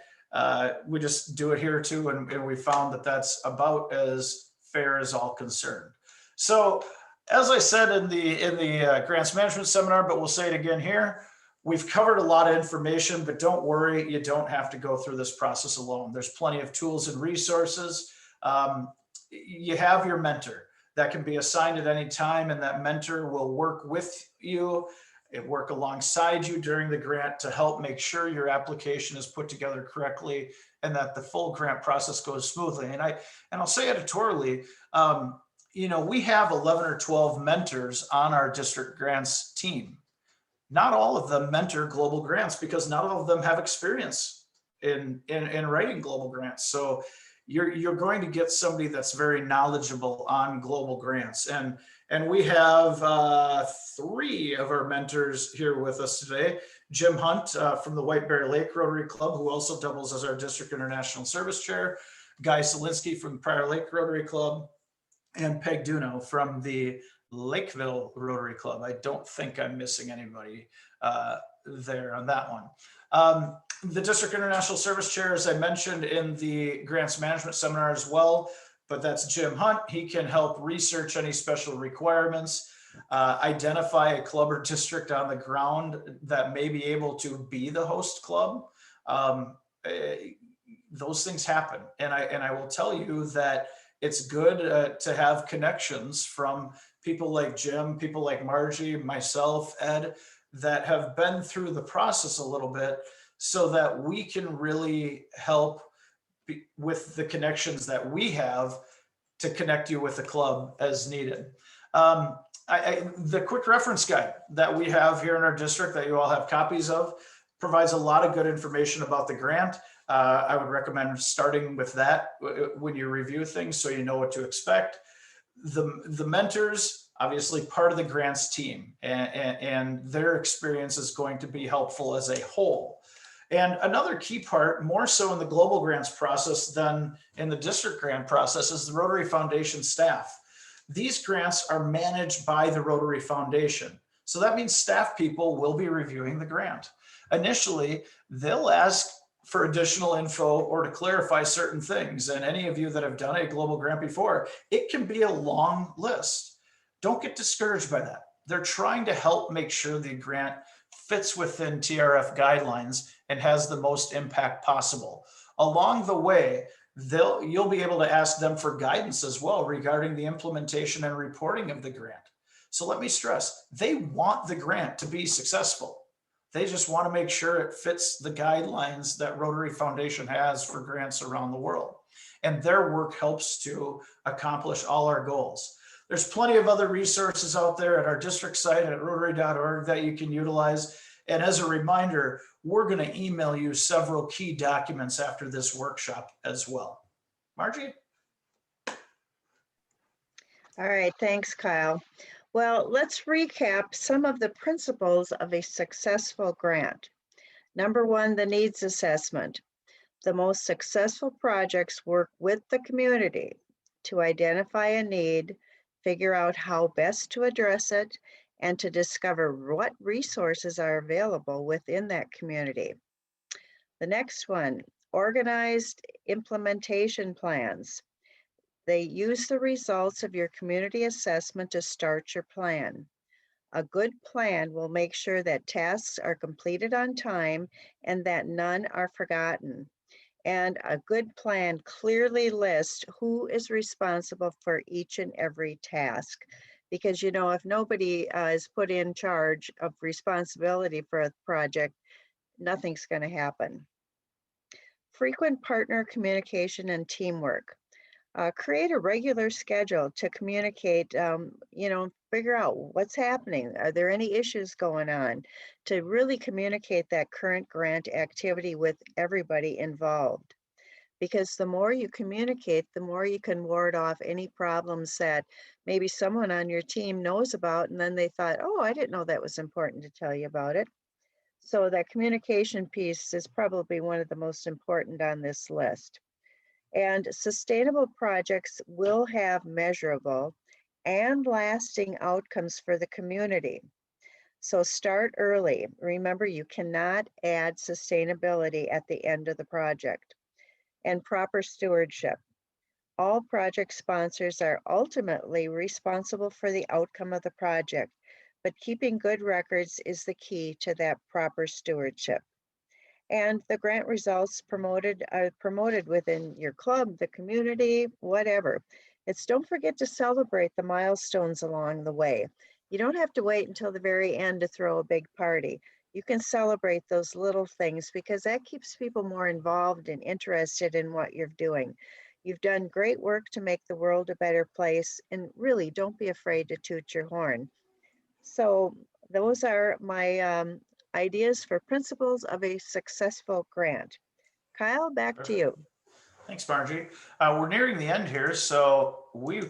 We just do it here too, and we found that that's about as fair as all concerned. So as I said in the grants management seminar, but we'll say it again here, we've covered a lot of information, but don't worry, you don't have to go through this process alone. There's plenty of tools and resources. You have your mentor that can be assigned at any time, and that mentor will work with you and work alongside you during the grant to help make sure your application is put together correctly and that the full grant process goes smoothly. And I'll say editorially, we have 11 or 12 mentors on our district grants team. Not all of them mentor global grants because not all of them have experience in writing global grants. So you're going to get somebody that's very knowledgeable on global grants. And we have 3 of our mentors here with us today. Jim Hunt from the White Bear Lake Rotary Club, who also doubles as our District International Service Chair, Guy Solinsky from the Prior Lake Rotary Club, and Peg Duno from the Lakeville Rotary Club. I don't think I'm missing anybody there on that one. The District International Service Chair, as I mentioned in the grants management seminar as well, but that's Jim Hunt. He can help research any special requirements, identify a club or district on the ground that may be able to be the host club. Those things happen. And I will tell you that it's good to have connections from people like Jim, people like Margie, myself, Ed, that have been through the process a little bit so that we can really help with the connections that we have to connect you with the club as needed. The quick reference guide that we have here in our district that you all have copies of provides a lot of good information about the grant. I would recommend starting with that when you review things so you know what to expect. The mentors, obviously part of the grants team, and their experience is going to be helpful as a whole. And another key part, more so in the global grants process than in the district grant process, is the Rotary Foundation staff. These grants are managed by the Rotary Foundation. So that means staff people will be reviewing the grant. Initially, they'll ask for additional info or to clarify certain things. And any of you that have done a global grant before, it can be a long list. Don't get discouraged by that. They're trying to help make sure the grant fits within TRF guidelines and has the most impact possible. Along the way, you'll be able to ask them for guidance as well regarding the implementation and reporting of the grant. So let me stress, they want the grant to be successful. They just want to make sure it fits the guidelines that Rotary Foundation has for grants around the world. And their work helps to accomplish all our goals. There's plenty of other resources out there at our district site at rotary.org that you can utilize. And as a reminder, we're going to email you several key documents after this workshop as well. Margie? All right, thanks, Kyle. Well, let's recap some of the principles of a successful grant. Number 1, the needs assessment. The most successful projects work with the community to identify a need, figure out how best to address it, and to discover what resources are available within that community. The next one, organized implementation plans. They use the results of your community assessment to start your plan. A good plan will make sure that tasks are completed on time and that none are forgotten. And a good plan clearly lists who is responsible for each and every task. Because, if nobody is put in charge of responsibility for a project, nothing's going to happen. Frequent partner communication and teamwork. Create a regular schedule to communicate, figure out what's happening. Are there any issues going on? To really communicate that current grant activity with everybody involved. Because the more you communicate, the more you can ward off any problems that maybe someone on your team knows about, and then they thought, oh, I didn't know that was important to tell you about it. So that communication piece is probably one of the most important on this list. And sustainable projects will have measurable and lasting outcomes for the community. So start early. Remember, you cannot add sustainability at the end of the project. And proper stewardship. All project sponsors are ultimately responsible for the outcome of the project, but keeping good records is the key to that proper stewardship. And the grant results are promoted within your club, the community, whatever. Don't forget to celebrate the milestones along the way. You don't have to wait until the very end to throw a big party. You can celebrate those little things because that keeps people more involved and interested in what you're doing. You've done great work to make the world a better place, and really don't be afraid to toot your horn. So those are my ideas for principles of a successful grant. Kyle, back to you. Thanks, Margie. We're nearing the end here, so we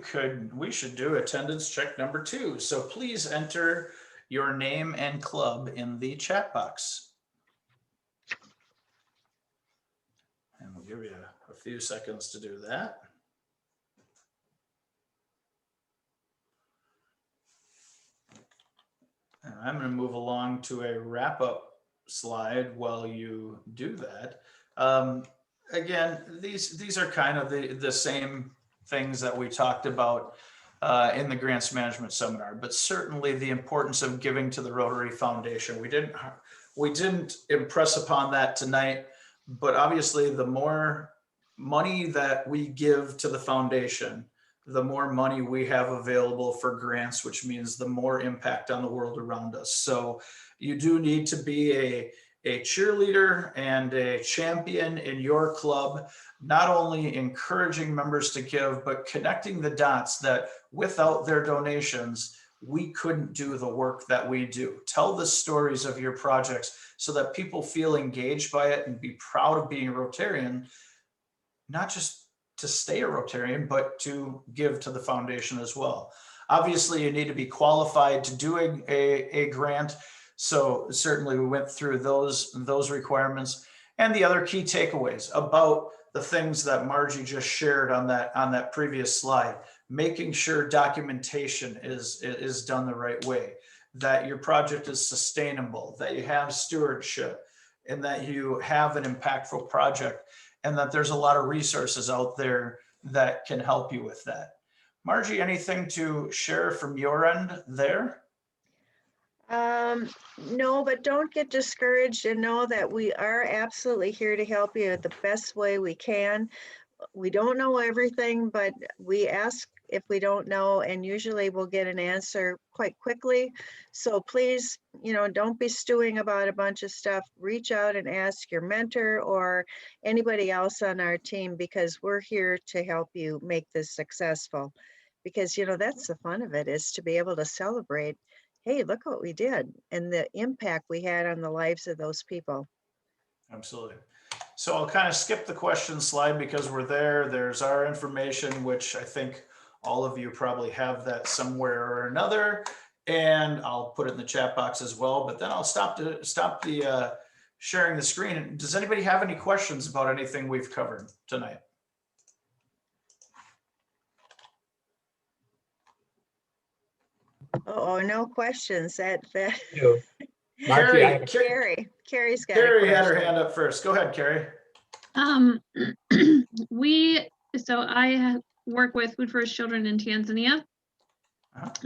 should do attendance check number 2. So please enter your name and club in the chat box. And we'll give you a few seconds to do that. And I'm going to move along to a wrap-up slide while you do that. Again, these are kind of the same things that we talked about in the grants management seminar, but certainly the importance of giving to the Rotary Foundation. We didn't impress upon that tonight, but obviously the more money that we give to the foundation, the more money we have available for grants, which means the more impact on the world around us. So you do need to be a cheerleader and a champion in your club, not only encouraging members to give, but connecting the dots that without their donations, we couldn't do the work that we do. Tell the stories of your projects so that people feel engaged by it and be proud of being a Rotarian, not just to stay a Rotarian, but to give to the foundation as well. Obviously, you need to be qualified to doing a grant. So certainly we went through those requirements and the other key takeaways about the things that Margie just shared on that previous slide, making sure documentation is done the right way, that your project is sustainable, that you have stewardship, and that you have an impactful project, and that there's a lot of resources out there that can help you with that. Margie, anything to share from your end there? No, but don't get discouraged and know that we are absolutely here to help you the best way we can. We don't know everything, but we ask if we don't know, and usually we'll get an answer quite quickly. So please, don't be stewing about a bunch of stuff. Reach out and ask your mentor or anybody else on our team, because we're here to help you make this successful. Because, that's the fun of it, is to be able to celebrate, hey, look what we did and the impact we had on the lives of those people. Absolutely. So I'll kind of skip the question slide because we're there. There's our information, which I think all of you probably have that somewhere or another, and I'll put it in the chat box as well. But then I'll stop the sharing the screen. Does anybody have any questions about anything we've covered tonight? Oh, no questions. Carrie, Carrie's got Carrie had her hand up first. Go ahead, Carrie. So I work with Food First Children in Tanzania.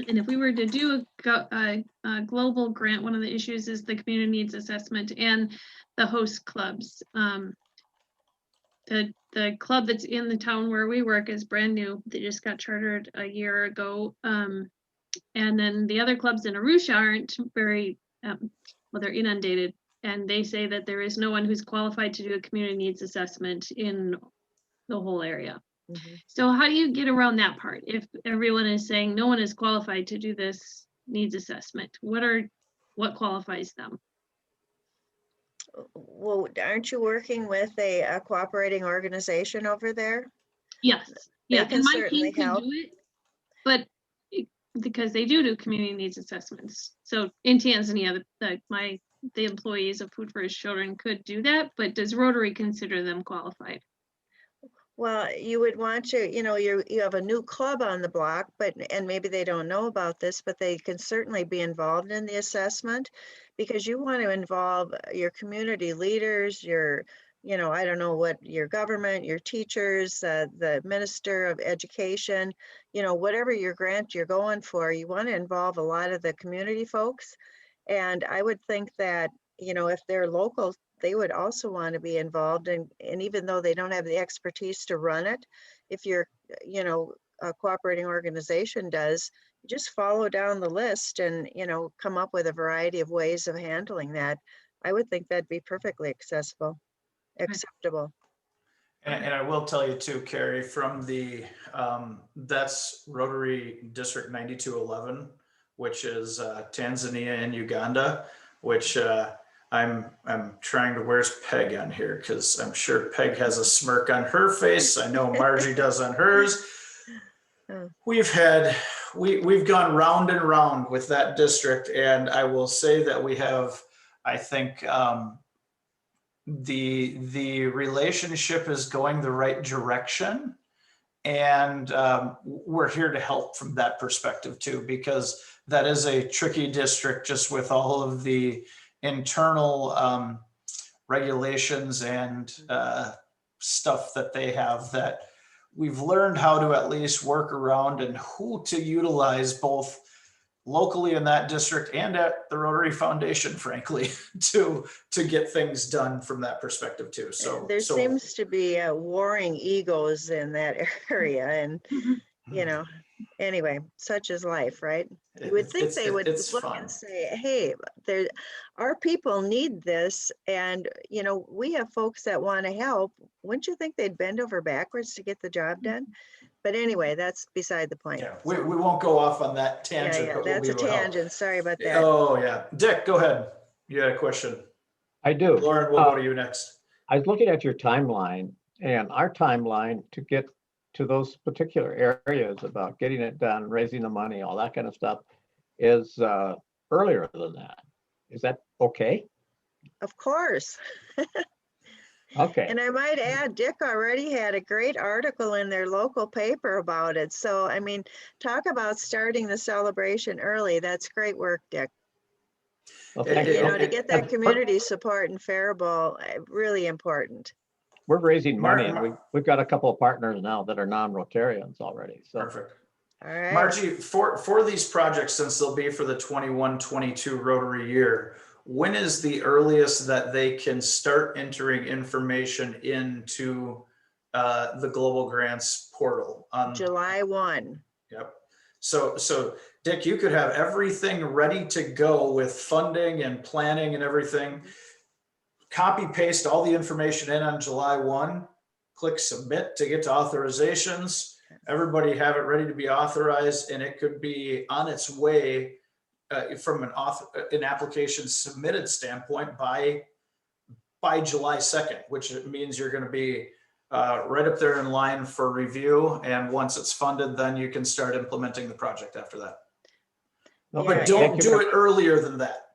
And if we were to do a global grant, one of the issues is the community needs assessment and the host clubs. The club that's in the town where we work is brand new. They just got chartered a year ago. And then the other clubs in Arusha aren't very, well, they're inundated. And they say that there is no one who's qualified to do a community needs assessment in the whole area. Mm-hmm. So how do you get around that part? If everyone is saying no one is qualified to do this needs assessment, what qualifies them? Well, aren't you working with a cooperating organization over there? Yes. Yeah, and my team can help. do it, but because they do community needs assessments. So in Tanzania, the employees of Food First Children could do that, but does Rotary consider them qualified? Well, you would want to, you have a new club on the block, and maybe they don't know about this, but they can certainly be involved in the assessment, because you want to involve your community leaders, I don't know what, your government, your teachers, the Minister of Education, whatever your grant you're going for, you want to involve a lot of the community folks. And I would think that, if they're local, they would also want to be involved. And even though they don't have the expertise to run it, if you're, a cooperating organization does, just follow down the list and, come up with a variety of ways of handling that. I would think that'd be perfectly acceptable. And I will tell you too, Carrie, from the, that's Rotary District 9211, which is Tanzania and Uganda, which I'm trying to, where's Peg on here? Because I'm sure Peg has a smirk on her face. I know Margie does on hers. We've gone round and round with that district, and I will say that we have, I think, the relationship is going the right direction, and we're here to help from that perspective too, because that is a tricky district just with all of the internal regulations and stuff that they have, that we've learned how to at least work around and who to utilize both locally in that district and at the Rotary Foundation, frankly, to get things done from that perspective too. So there seems to be warring egos in that area, and you know, anyway, such is life, right? You would think they would look and say, hey, our people need this, and you know, we have folks that want to help. Wouldn't you think they'd bend over backwards to get the job done? But anyway, that's beside the point. Yeah, we won't go off on that tangent. Yeah, that's a tangent. Sorry about that. Oh yeah, Dick, go ahead. You had a question. I do. Lauren, we'll go to you next. I was looking at your timeline, and our timeline to get to those particular areas about getting it done, raising the money, all that kind of stuff is earlier than that. Is that okay? Of course. Okay. And I might add, Dick already had a great article in their local paper about it. So, I mean, talk about starting the celebration early. That's great work, Dick. Well, thank you. You know, to get that community support in Faribault, really important. We're raising money, and we've got a couple of partners now that are non-Rotarians already. So. Perfect. All right. Margie, for these projects, since they'll be for the 21-22 Rotary year, when is the earliest that they can start entering information into the Global Grants portal? July 1. Yep. So Dick, you could have everything ready to go with funding and planning and everything. Copy paste all the information in on July 1, click submit to get to authorizations. Everybody have it ready to be authorized, and it could be on its way from an application submitted standpoint by July 2nd, which means you're going to be right up there in line for review. And once it's funded, then you can start implementing the project after that. Okay. But don't do it earlier than that.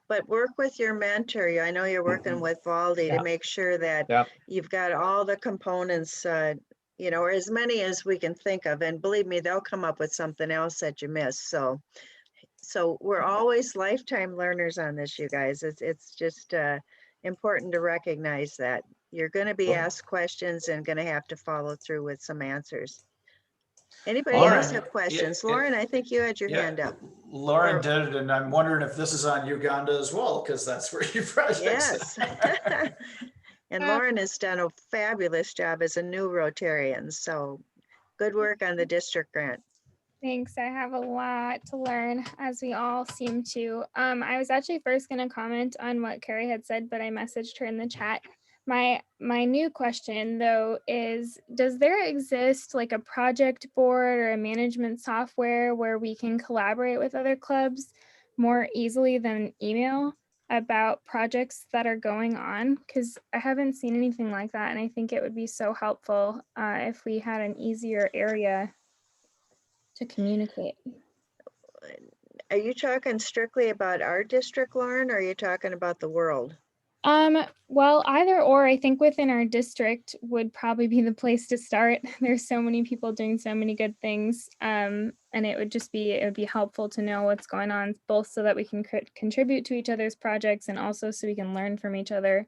But work with your mentor. I know you're working with Valdi to make sure that you've got all the components, you know, or as many as we can think of. And believe me, they'll come up with something else that you missed. So we're always lifetime learners on this, you guys. It's just important to recognize that you're going to be asked questions and going to have to follow through with some answers. Anybody else have questions? Lauren, I think you had your hand up. Lauren did it, and I'm wondering if this is on Uganda as well, because that's where your project's Yes. And Lauren has done a fabulous job as a new Rotarian. So good work on the district grant. Thanks. I have a lot to learn, as we all seem to. I was actually first going to comment on what Carrie had said, but I messaged her in the chat. My new question, though, is, does there exist like a project board or a management software where we can collaborate with other clubs more easily than email about projects that are going on? Because I haven't seen anything like that, and I think it would be so helpful if we had an easier area to communicate. Are you talking strictly about our district, Lauren, or are you talking about the world? Well, either or. I think within our district would probably be the place to start. There's so many people doing so many good things. And it would be helpful to know what's going on, both so that we can contribute to each other's projects and also so we can learn from each other.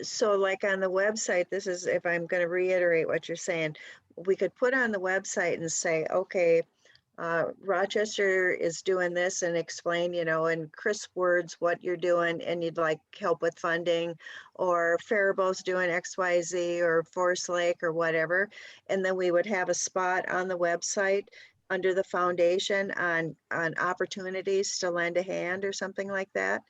So like on the website, this is, if I'm going to reiterate what you're saying, we could put on the website and say, okay, Rochester is doing this, and explain, you know, in crisp words what you're doing and you'd like help with funding, or Faribault's doing XYZ, or Forest Lake or whatever. And then we would have a spot on the website under the foundation on opportunities to lend a hand or something like that.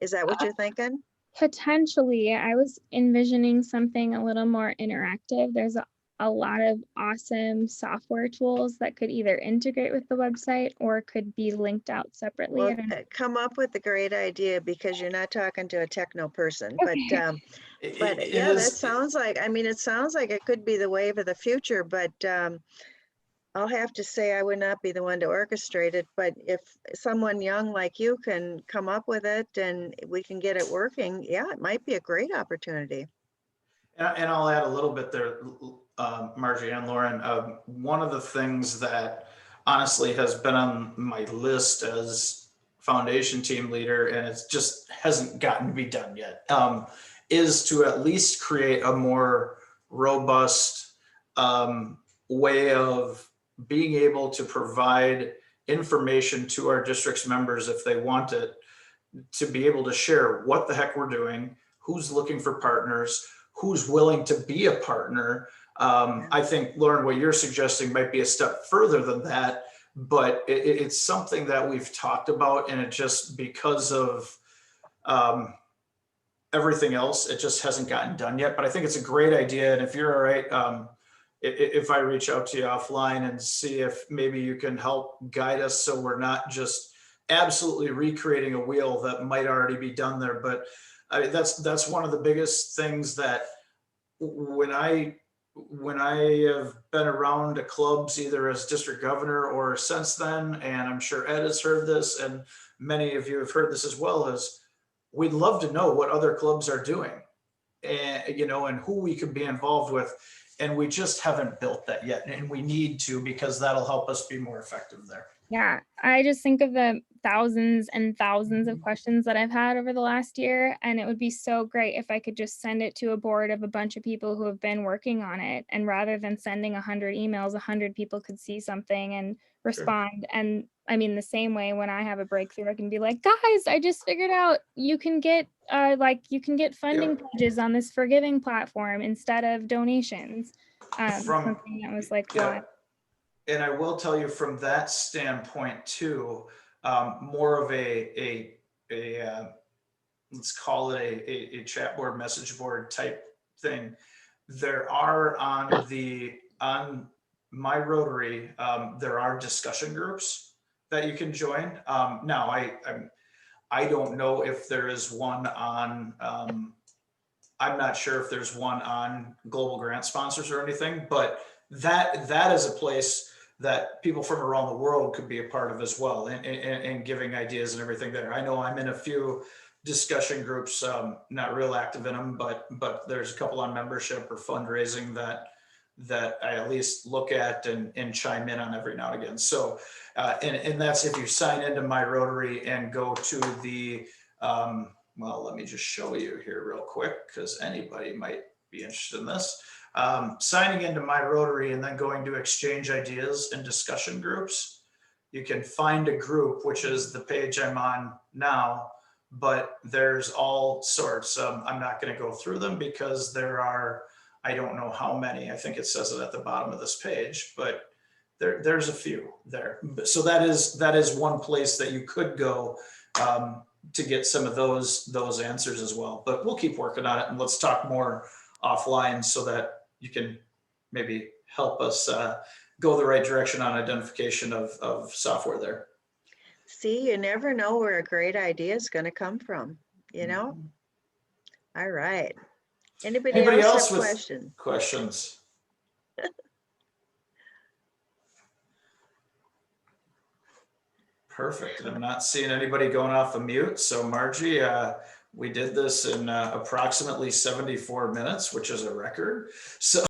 Is that what you're thinking? Potentially, I was envisioning something a little more interactive. There's a lot of awesome software tools that could either integrate with the website or could be linked out separately. Well, come up with a great idea because you're not talking to a techno person, but yeah, that sounds like, I mean, it sounds like it could be the wave of the future, but I'll have to say I would not be the one to orchestrate it, but if someone young like you can come up with it and we can get it working, yeah, it might be a great opportunity. And I'll add a little bit there, Margie and Lauren. One of the things that honestly has been on my list as foundation team leader, and it just hasn't gotten to be done yet, is to at least create a more robust way of being able to provide information to our district's members if they want it, to be able to share what the heck we're doing, who's looking for partners, who's willing to be a partner. I think, Lauren, what you're suggesting might be a step further than that, but it's something that we've talked about, and it just, because of everything else, it just hasn't gotten done yet. But I think it's a great idea. And if you're all right, if I reach out to you offline and see if maybe you can help guide us so we're not just absolutely recreating a wheel that might already be done there. But that's one of the biggest things that when I have been around the clubs, either as district governor or since then, and I'm sure Ed has heard this, and many of you have heard this as well, is we'd love to know what other clubs are doing, and and who we could be involved with. And we just haven't built that yet. And we need to, because that'll help us be more effective there. Yeah, I just think of the thousands and thousands of questions that I've had over the last year, and it would be so great if I could just send it to a board of a bunch of people who have been working on it. And rather than sending 100 emails, 100 people could see something and respond. Sure. And I mean, the same way when I have a breakthrough, I can be like, guys, I just figured out you can get funding pledges on this forgiving platform instead of donations. Something that was like, what? And I will tell you from that standpoint too, more of a let's call it a chat board, message board type thing. There are on my Rotary, there are discussion groups that you can join. Now I don't know if there is one on, I'm not sure if there's one on global grant sponsors or anything, but that is a place that people from around the world could be a part of as well, and giving ideas and everything there. I know I'm in a few discussion groups, not real active in them, but there's a couple on membership or fundraising that I at least look at and chime in on every now and again. So, and that's if you sign into my Rotary and go to the, well, let me just show you here real quick, because anybody might be interested in this. Signing into my Rotary and then going to exchange ideas and discussion groups, you can find a group, which is the page I'm on now, but there's all sorts. I'm not going to go through them because there are, I don't know how many. I think it says it at the bottom of this page, but there's a few there. So that is one place that you could go to get some of those answers as well. But we'll keep working on it, and let's talk more offline so that you can maybe help us go the right direction on identification of software there. See, you never know where a great idea is going to come from, you know? Mm-hmm. All right. Anybody else have questions? Perfect. And I'm not seeing anybody going off of mute. So Margie, we did this in approximately 74 minutes, which is a record. So